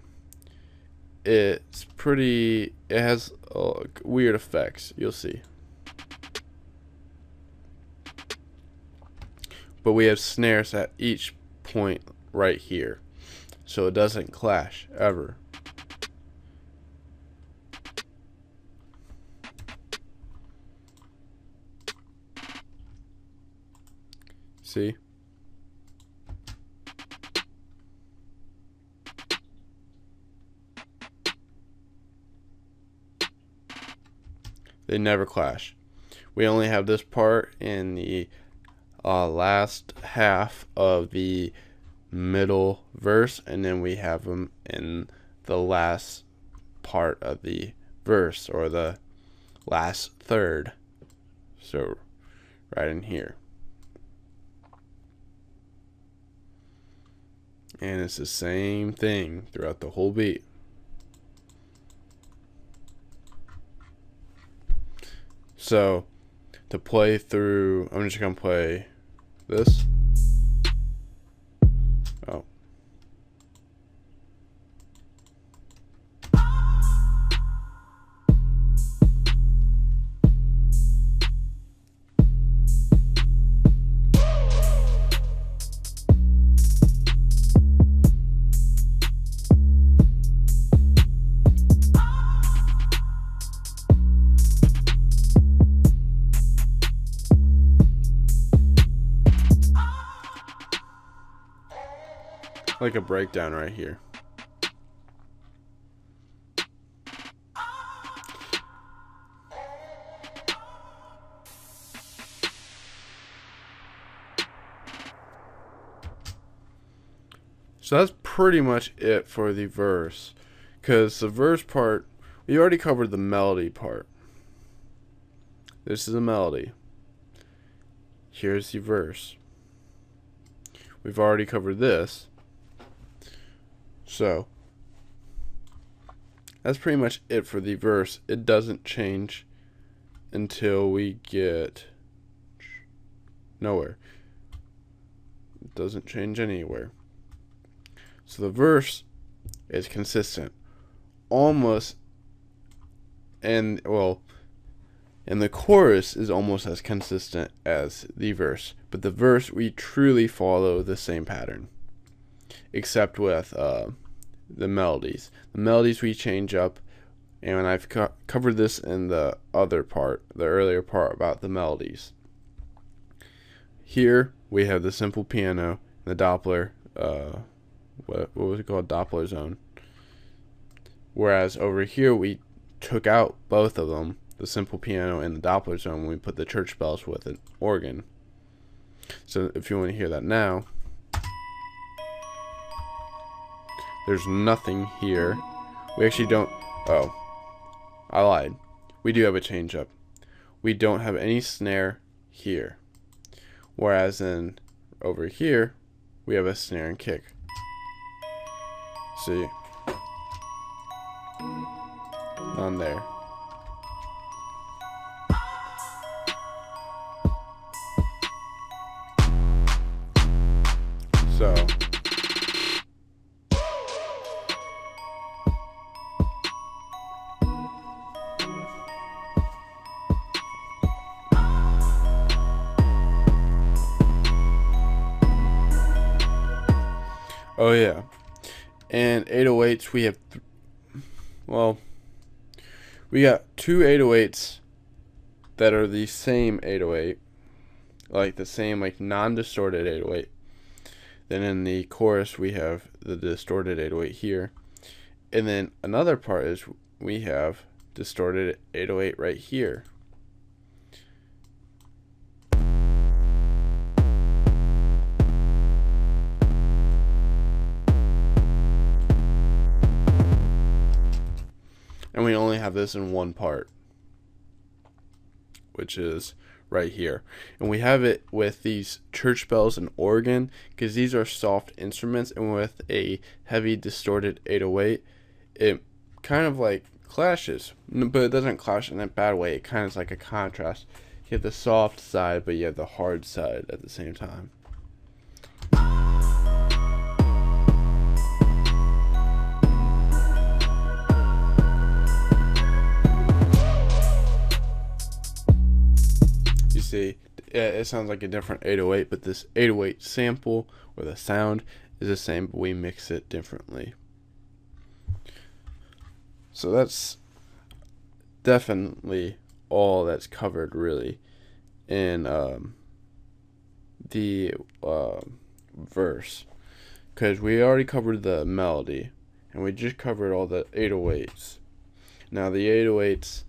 it's pretty, it has weird effects, you'll see. But we have snares at each point right here, so it doesn't clash ever. See? They never clash. We only have this part in the last half of the middle verse, and then we have them in the last part of the verse, or the last third. So right in here. And it's the same thing throughout the whole beat. So to play through, I'm just gonna play this. Oh. Like a breakdown right here. So that's pretty much it for the verse, because the verse part, we already covered the melody part. This is a melody. Here's the verse. We've already covered this. So that's pretty much it for the verse. It doesn't change until we get nowhere. It doesn't change anywhere. So the verse is consistent, almost, and well, and the chorus is almost as consistent as the verse. But the verse, we truly follow the same pattern, except with the melodies. The melodies we change up, and I've covered this in the other part, the earlier part about the melodies. Here we have the simple piano, the Doppler, what was it called? Doppler zone. Whereas over here we took out both of them, the simple piano and the Doppler zone, when we put the church bells with an organ. So if you want to hear that now, there's nothing here. We actually don't, oh, I lied. We do have a change up. We don't have any snare here. Whereas in over here, we have a snare and kick. See? On there. So oh yeah. And 808s, we have we got two 808s that are the same 808, like the same, like non-distorted 808. Then in the chorus we have the distorted 808 here, and then another part is we have distorted 808 right here. And we only have this in one part, which is right here. And we have it with these church bells and organ, because these are soft instruments, and with a heavy distorted 808, it kind of like clashes, but it doesn't clash in a bad way. It kind of is like a contrast. You have the soft side, but you have the hard side at the same time. see, it sounds like a different 808, but this 808 sample or the sound is the same, but we mix it differently. So that's definitely all that's covered really in the verse, because we already covered the melody and we just covered all the 808s. Now the 808s,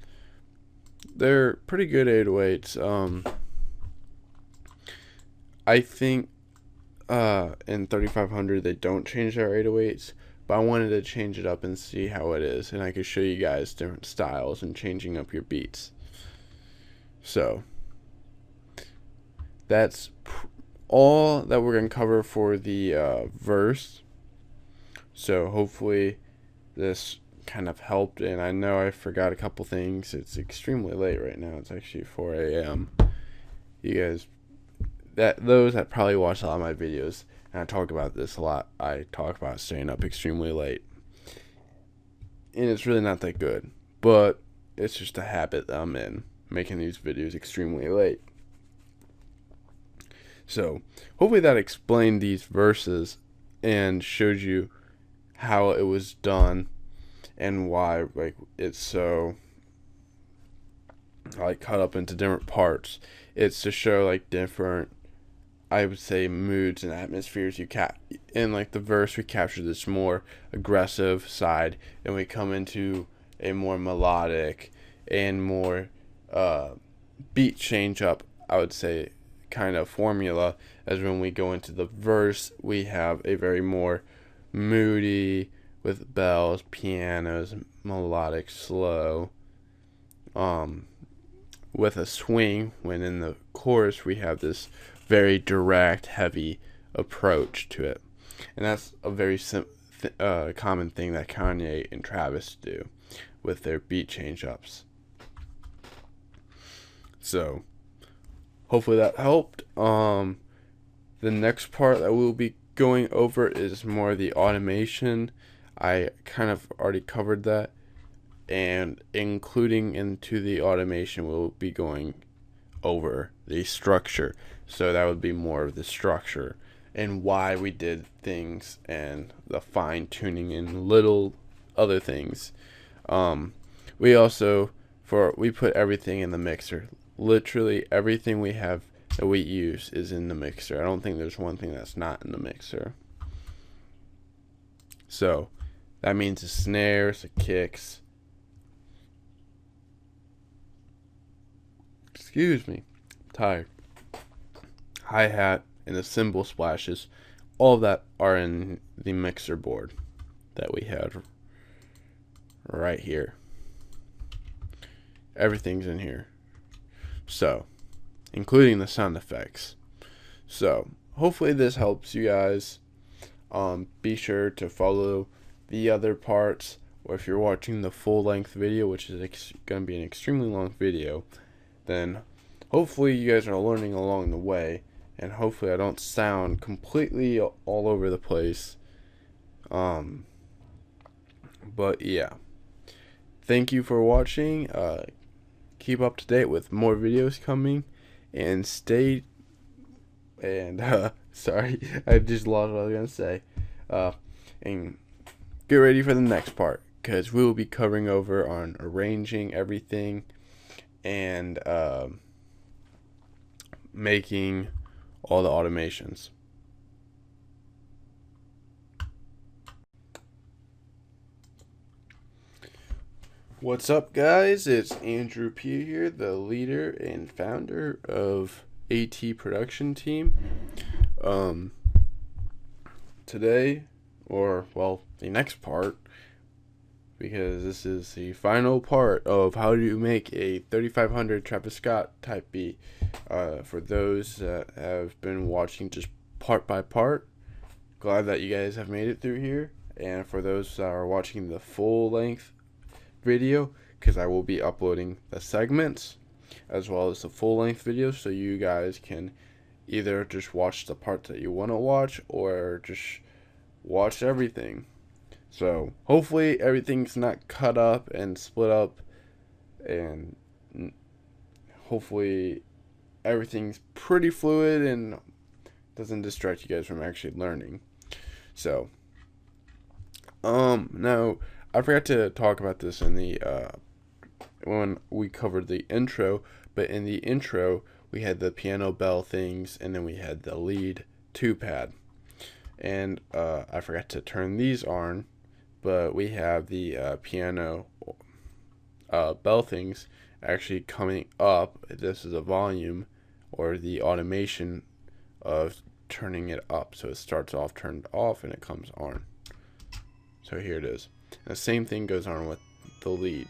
they're pretty good 808s. I think in 3500 they don't change their 808s, but I wanted to change it up and see how it is, and I could show you guys different styles and changing up your beats. So that's all that we're going to cover for the verse. So hopefully this kind of helped, and I know I forgot a couple things. It's extremely late right now. It's actually 4 a.m. You guys, those that probably watch a lot of my videos, and I talk about this a lot, I talk about staying up extremely late, and it's really not that good, but it's just a habit that I'm in, making these videos extremely late. So hopefully that explained these verses and showed you how it was done and why like it's so like cut up into different parts. It's to show like different, I would say, moods and atmospheres you in like the verse. We capture this more aggressive side, and we come into a more melodic and more beat change up, I would say, kind of formula. As when we go into the verse, we have a very more moody with bells, pianos, melodic, slow, with a swing. When in the chorus we have this very direct, heavy approach to it, and that's a very common thing that Kanye and Travis do with their beat change ups. So hopefully that helped. The next part that we'll be going over is more the automation. I kind of already covered that, and including into the automation we'll be going over the structure. So that would be more of the structure and why we did things and the fine tuning and little other things. We also we put everything in the mixer. Literally everything we have that we use is in the mixer. I don't think there's one thing that's not in the mixer. So that means the snares, the kicks, excuse me, I'm tired, hi-hat, and the cymbal splashes, all of that are in the mixer board that we have right here. Everything's in here. So, including the sound effects. So, hopefully this helps you guys. Be sure to follow the other parts, or if you're watching the full-length video, which is going to be an extremely long video, then hopefully you guys are learning along the way, and hopefully I don't sound completely all over the place. But yeah, thank you for watching. Keep up to date with more videos coming, and sorry, I just lost what I was gonna say. And get ready for the next part, because we will be covering over on arranging everything and making all the automations. What's up, guys? It's Andrew P here, the leader and founder of AT Production Team. Today, or well, the next part, because this is the final part of how to make a 3500 Travis Scott type beat. For those that have been watching just part by part, glad that you guys have made it through here. And for those that are watching the full length video, because I will be uploading the segments as well as the full length video, so you guys can either just watch the parts that you want to watch or just watch everything. So hopefully everything's not cut up and split up, and hopefully everything's pretty fluid and doesn't distract you guys from actually learning. So, now I forgot to talk about this in the when we covered the intro, but in the intro we had the piano bell things, and then we had the lead 2-pad, and I forgot to turn these on, but we have the piano bell things actually coming up. This is a volume or the automation of turning it up, so it starts off turned off and it comes on. So here it is. And the same thing goes on with the lead.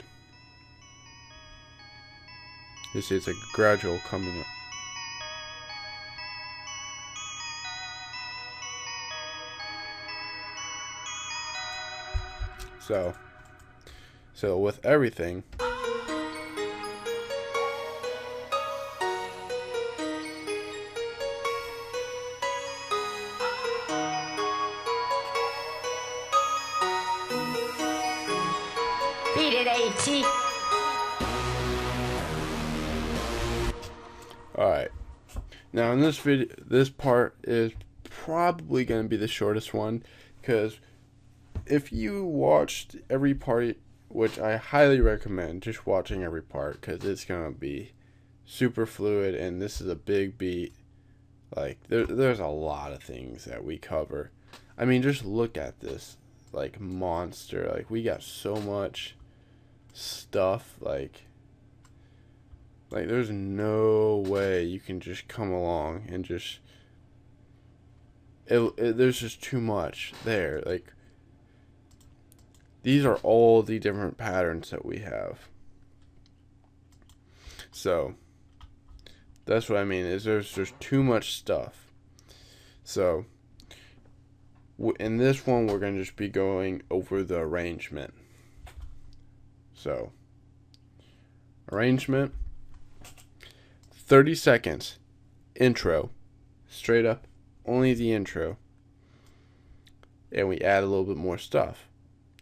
You see it's a gradual coming up. So with everything, Beat it, AT. alright. Now in this video, this part is probably going to be the shortest one, because if you watched every part, which I highly recommend just watching every part, because it's going to be super fluid, and this is a big beat. Like, there's a lot of things that we cover. I mean, just look at this, like, monster. Like, we got so much stuff, like there's no way you can just come along and just there's just too much there. Like, these are all the different patterns that we have. So that's what I mean, is there's just too much stuff. So in this one we're going to just be going over the arrangement. So arrangement, 30 seconds, intro, straight up, only the intro, and we add a little bit more stuff.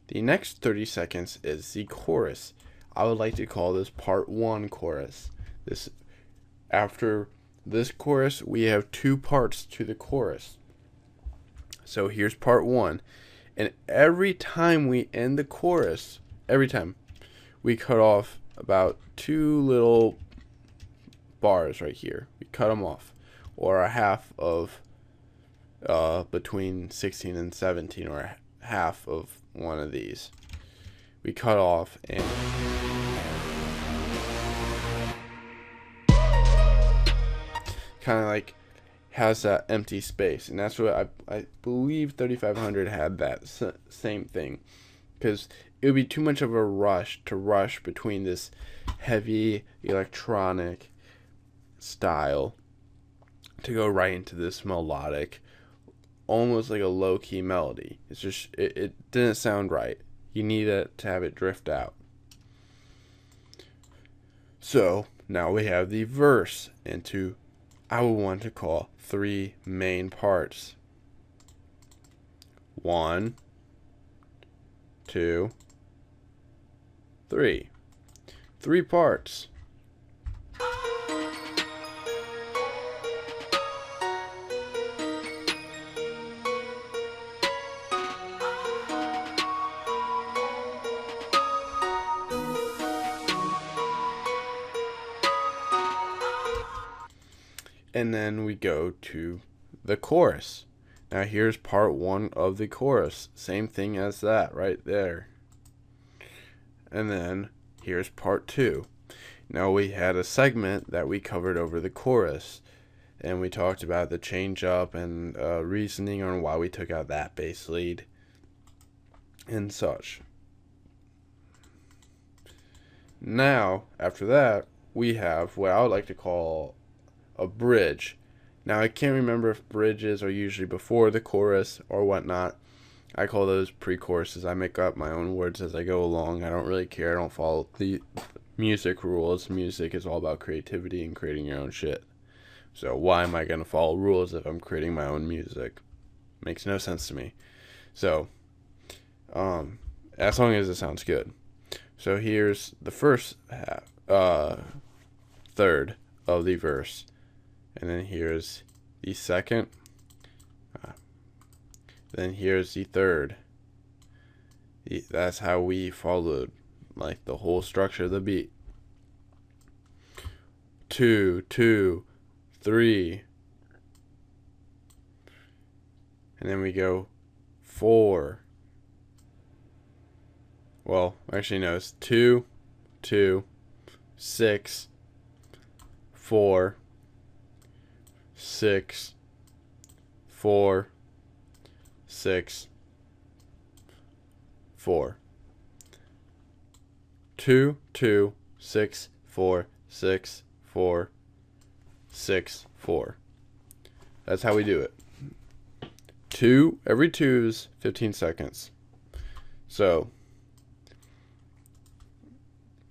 The next 30 seconds is the chorus. I would like to call this part 1 chorus. After this chorus, we have 2 parts to the chorus. So here's part 1, and every time we end the chorus, every time, we cut off about 2 little bars right here. We cut them off, or a half of between 16 and 17, or half of one of these. We cut off, and kind of like has that empty space, and that's what I believe 3500 had that same thing, because it would be too much of a rush between this heavy electronic style to go right into this melodic, almost like a low-key melody. It's just it didn't sound right. You need it to have it drift out. So now we have the verse into, I would want to call, 3 main parts. 1, 2, 3. 3 parts. And then we go to the chorus. Now here's part 1 of the chorus. Same thing as that right there. And then here's part 2. Now we had a segment that we covered over the chorus, and we talked about the change up and reasoning on why we took out that bass lead and such. Now after that, we have what I would like to call a bridge. Now I can't remember if bridges are usually before the chorus or whatnot. I call those pre-choruses. I make up my own words as I go along. I don't really care. I don't follow the music rules. Music is all about creativity and creating your own shit. So why am I going to follow rules if I'm creating my own music? Makes no sense to me. So as long as it sounds good. So here's the first half, third of the verse. and then here's the second, then here's the third. That's how we followed like the whole structure of the beat. 2, 2, 3, and then we go 4. Well, actually no, it's 2, 2, 6, 4, 6, 4, 6, 4. 2, 2, 6, 4, 6, 4, 6, 4. That's how we do it. Every 2 is 15 seconds. So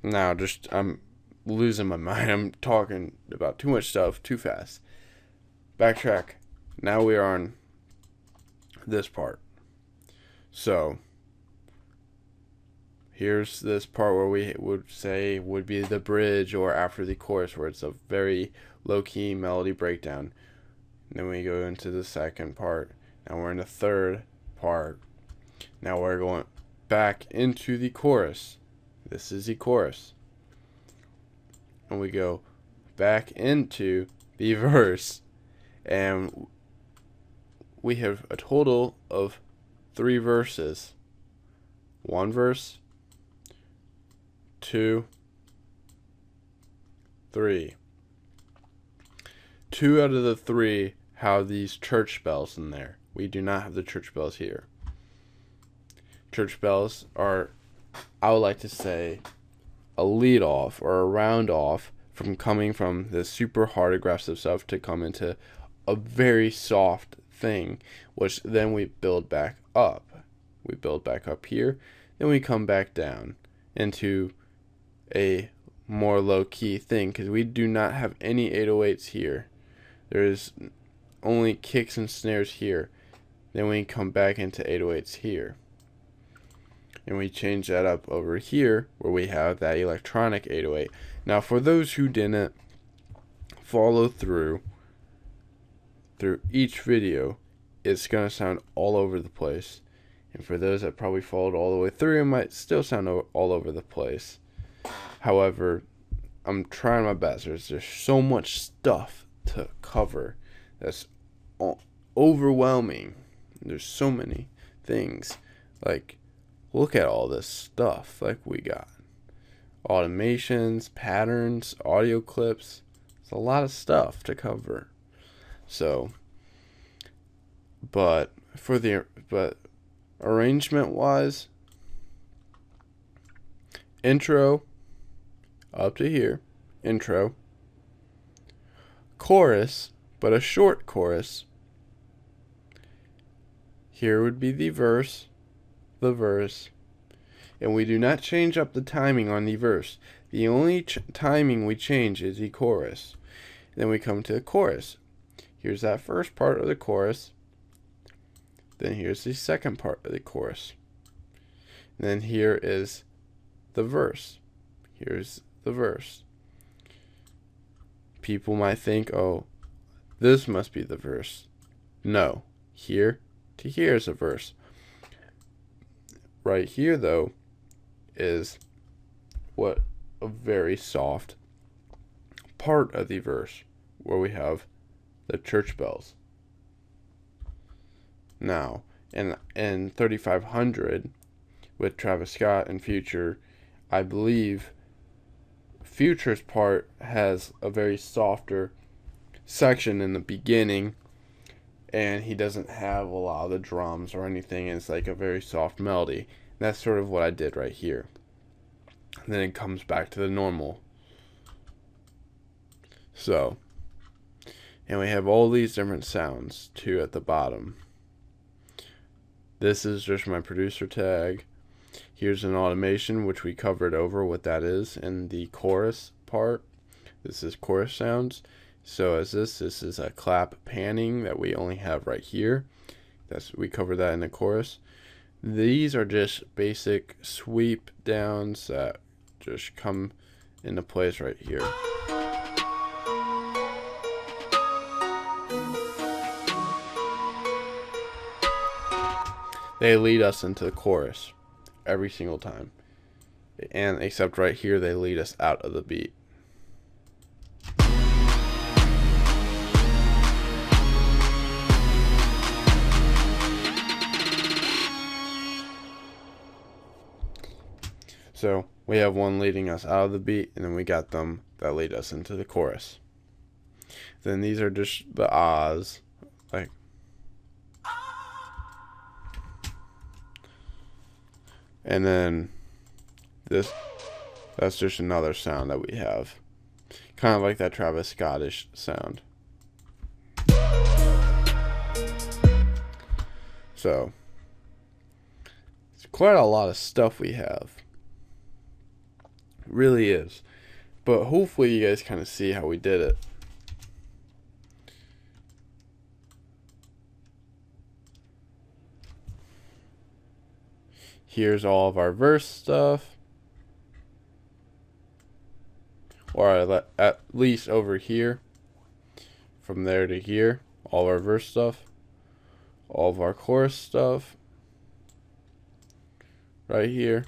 now I'm losing my mind. I'm talking about too much stuff too fast. Backtrack. Now we are on this part. So here's this part where we would say would be the bridge or after the chorus, where it's a very low-key melody breakdown. And then we go into the second part. Now we're in the third part. Now we're going back into the chorus. This is the chorus. And we go back into the verse. And we have a total of 3 verses. 1 verse, 2, 3. 2 out of the 3 have these church bells in there. We do not have the church bells here. Church bells are, I would like to say, a lead off or a round off from coming from the super hard aggressive stuff to come into a very soft thing, which then we build back up. We build back up here, then we come back down into a more low-key thing, because we do not have any 808s here. There's only kicks and snares here. Then we come back into 808s here. And we change that up over here where we have that electronic 808. Now for those who didn't follow through each video, it's going to sound all over the place. And for those that probably followed all the way through, it might still sound all over the place. However, I'm trying my best. There's so much stuff to cover that's overwhelming. There's so many things. Like, look at all this stuff. Like, we got automations, patterns, audio clips. It's a lot of stuff to cover. So, but arrangement wise, intro up to here, intro, chorus, but a short chorus. Here would be the verse, and we do not change up the timing on the verse. The only timing we change is the chorus. Then we come to the chorus. Here's that first part of the chorus. Then here's the second part of the chorus. And then here is the verse. Here's the verse. People might think, oh, this must be the verse. No. Here to here is a verse. Right here, though, is what a very soft part of the verse where we have the church bells. Now, in 3500 with Travis Scott and Future, I believe Future's part has a very softer section in the beginning, and he doesn't have a lot of the drums or anything. It's like a very soft melody. And that's sort of what I did right here. And then it comes back to the normal. So, and we have all these different sounds too at the bottom. This is just my producer tag. Here's an automation, which we covered over what that is in the chorus part. This is chorus sounds. So as this is a clap panning that we only have right here. We covered that in the chorus. These are just basic sweep downs that just come into place right here. they lead us into the chorus every single time. And except right here, they lead us out of the beat. So we have one leading us out of the beat, and then we got them that lead us into the chorus. Then these are just the ahs, like, and then that's just another sound that we have, kind of like that Travis Scottish sound. So it's quite a lot of stuff we have. It really is. But hopefully you guys kind of see how we did it. Here's all of our verse stuff. Or at least over here. From there to here. All of our verse stuff. All of our chorus stuff. Right here.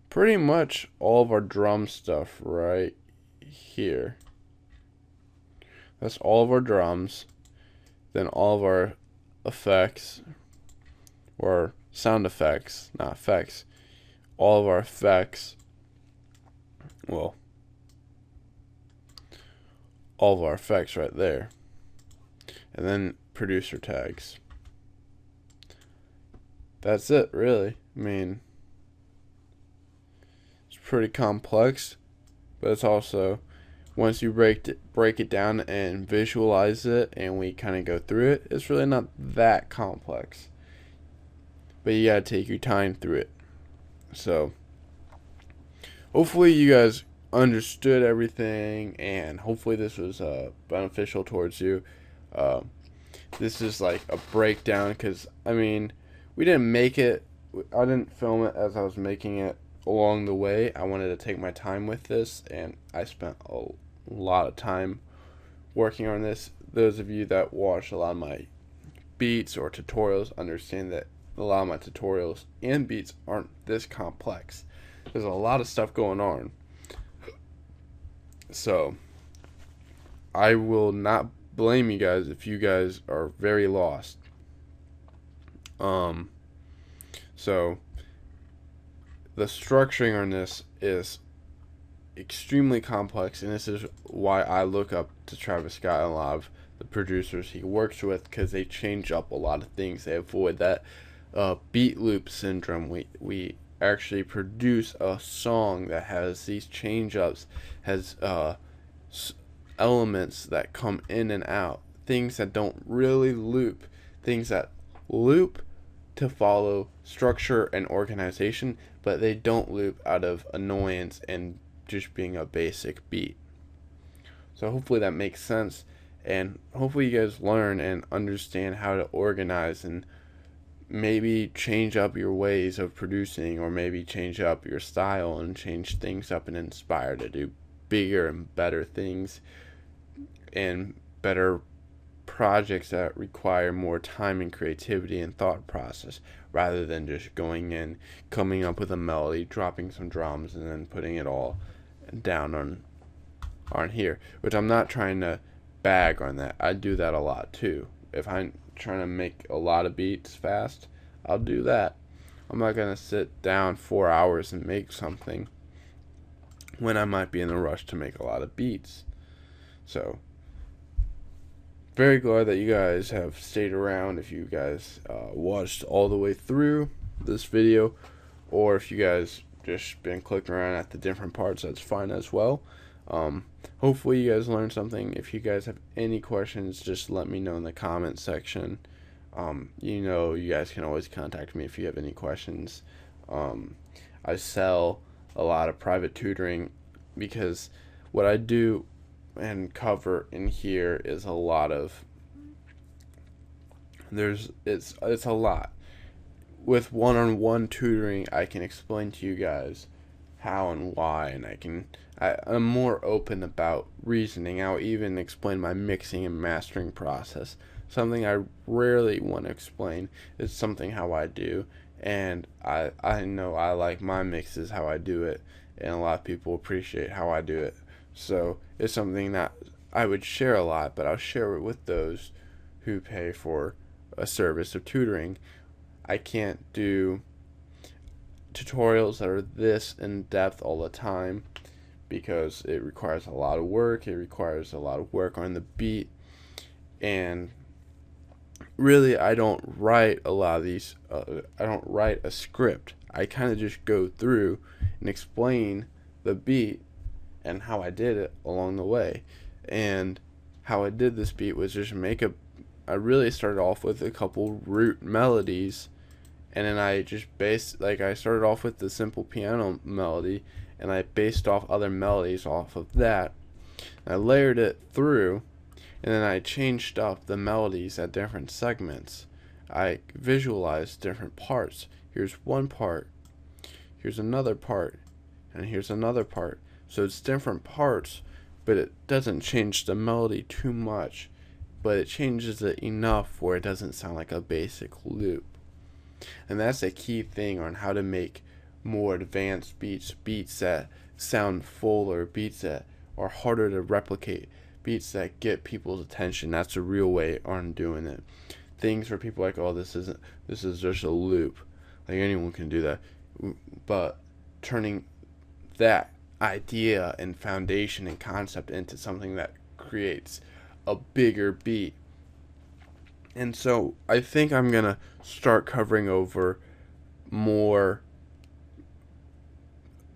Pretty much all of our drum stuff right here. That's all of our drums. Then all of our effects. Or sound effects, not effects. All of our effects. Well, all of our effects right there. And then producer tags. That's it, really. I mean, it's pretty complex, but it's also, once you break it down and visualize it, and we kind of go through it, it's really not that complex. But you gotta take your time through it. So hopefully you guys understood everything, and hopefully this was beneficial towards you. This is like a breakdown, because I mean, we didn't make it, I didn't film it as I was making it along the way. I wanted to take my time with this, and I spent a lot of time working on this. Those of you that watch a lot of my beats or tutorials understand that a lot of my tutorials and beats aren't this complex. There's a lot of stuff going on. So I will not blame you guys if you guys are very lost. So the structuring on this is extremely complex, and this is why I look up to Travis Scott and a lot of the producers he works with, because they change up a lot of things. They avoid that beat loop syndrome. We actually produce a song that has these change ups, has elements that come in and out, things that don't really loop, things that loop to follow structure and organization, but they don't loop out of annoyance and just being a basic beat. So hopefully that makes sense, and hopefully you guys learn and understand how to organize and maybe change up your ways of producing, or maybe change up your style and change things up and inspire to do bigger and better things and better projects that require more time and creativity and thought process, rather than just going in, coming up with a melody, dropping some drums, and then putting it all down on here. Which I'm not trying to bag on that. I do that a lot too. If I'm trying to make a lot of beats fast, I'll do that. I'm not gonna sit down 4 hours and make something when I might be in a rush to make a lot of beats. So very glad that you guys have stayed around. If you guys watched all the way through this video, or if you guys just been clicking around at the different parts, that's fine as well. Hopefully you guys learned something. If you guys have any questions, just let me know in the comment section. You know, you guys can always contact me if you have any questions. I sell a lot of private tutoring, because what I do and cover in here is a lot of, it's a lot. With one-on-one tutoring, I can explain to you guys how and why, and I'm more open about reasoning. I'll even explain my mixing and mastering process. something I rarely want to explain. It's something how I do, and I know I like my mixes how I do it, and a lot of people appreciate how I do it. So it's something that I would share a lot, but I'll share it with those who pay for a service of tutoring. I can't do tutorials that are this in depth all the time because it requires a lot of work. It requires a lot of work on the beat, and really, I don't write a lot of these. I don't write a script. I kind of just go through and explain the beat and how I did it along the way. And how I did this beat was just I really started off with a couple root melodies, and then I just I started off with the simple piano melody, and I based off other melodies off of that. I layered it through, and then I changed up the melodies at different segments. I visualized different parts. Here's one part, here's another part, and here's another part. So it's different parts, but it doesn't change the melody too much, but it changes it enough where it doesn't sound like a basic loop. And that's a key thing on how to make more advanced beats that sound fuller, beats that are harder to replicate, beats that get people's attention. That's a real way on doing it. Things where people are like, oh, this is just a loop. Like anyone can do that. But turning that idea and foundation and concept into something that creates a bigger beat. And so I think I'm going to start covering over more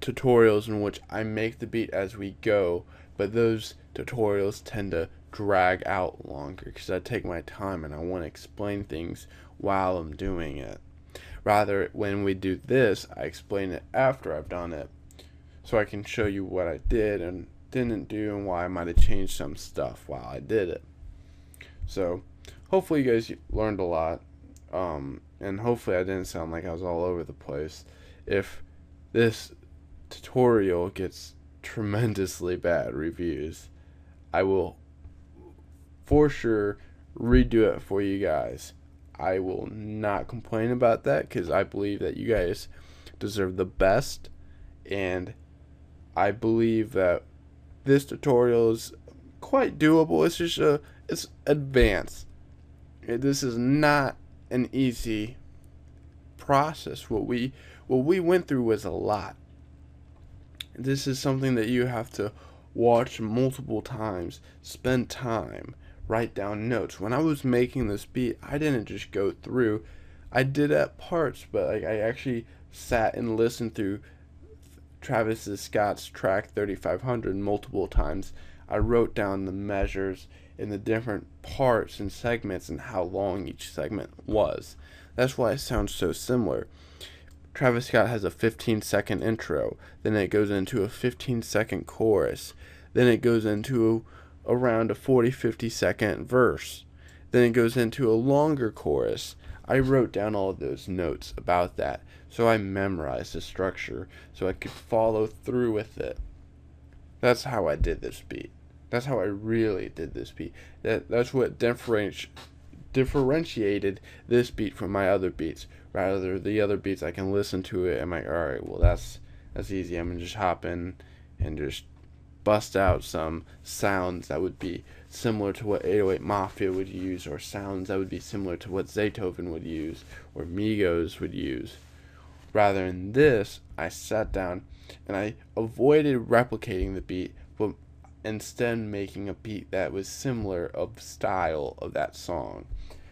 tutorials in which I make the beat as we go, but those tutorials tend to drag out longer because I take my time and I want to explain things while I'm doing it. Rather, when we do this, I explain it after I've done it, so I can show you what I did and didn't do and why I might have changed some stuff while I did it. So hopefully you guys learned a lot, and hopefully I didn't sound like I was all over the place. If this tutorial gets tremendously bad reviews, I will for sure redo it for you guys. I will not complain about that because I believe that you guys deserve the best, and I believe that this tutorial is quite doable. It's just it's advanced. This is not an easy process. What we went through was a lot. This is something that you have to watch multiple times, spend time, write down notes. When I was making this beat, I didn't just go through. I did at parts, but I actually sat and listened through Travis Scott's track 3500 multiple times. I wrote down the measures in the different parts and segments and how long each segment was. That's why it sounds so similar. Travis Scott has a 15-second intro, then it goes into a 15-second chorus, then it goes into around a 40-50 second verse, then it goes into a longer chorus. I wrote down all of those notes about that, so I memorized the structure so I could follow through with it. That's how I did this beat. That's how I really did this beat. That's what differentiated this beat from my other beats. Rather, the other beats I can listen to it and I'm like, all right, well that's easy. I'm gonna just hop in and just bust out some sounds that would be similar to what 808 Mafia would use, or sounds that would be similar to what Zaytoven would use, or Migos would use. Rather than this, I sat down and I avoided replicating the beat, but instead making a beat that was similar of style of that song.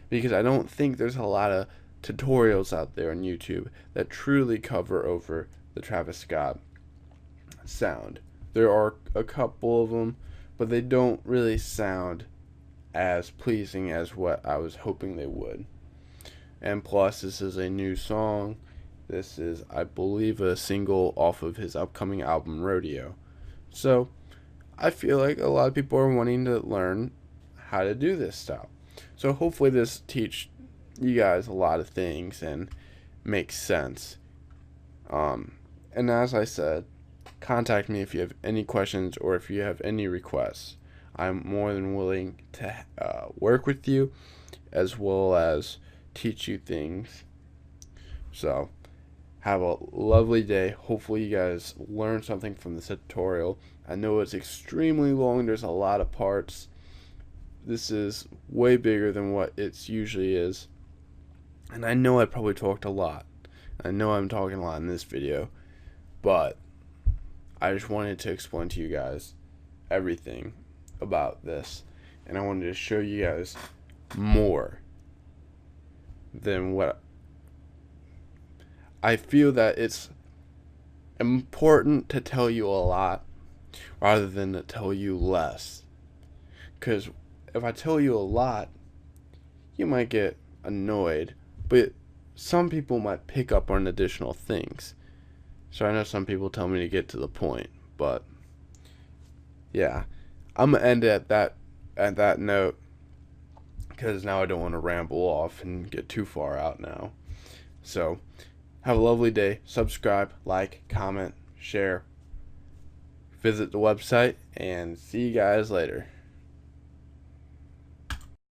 Because I don't think there's a lot of tutorials out there on YouTube that truly cover over the Travis Scott sound. There are a couple of them, but they don't really sound as pleasing as what I was hoping they would. And plus, this is a new song. This is, I believe, a single off of his upcoming album, Rodeo. So, I feel like a lot of people are wanting to learn how to do this style. So, hopefully this teach you guys a lot of things and makes sense. And as I said, contact me if you have any questions or if you have any requests. I'm more than willing to work with you as well as teach you things. So, have a lovely day. Hopefully you guys learned something from this tutorial. I know it's extremely long. There's a lot of parts. This is way bigger than what it usually is. And I know I probably talked a lot. I know I'm talking a lot in this video. But I just wanted to explain to you guys everything about this. And I wanted to show you guys more than what I feel that it's important to tell you a lot rather than to tell you less. Because if I tell you a lot, you might get annoyed, but some people might pick up on additional things. So I know some people tell me to get to the point, but yeah, I'm gonna end it at that note because now I don't want to ramble off and get too far out now. So have a lovely day. Subscribe, like, comment, share. Visit the website, and see you guys later.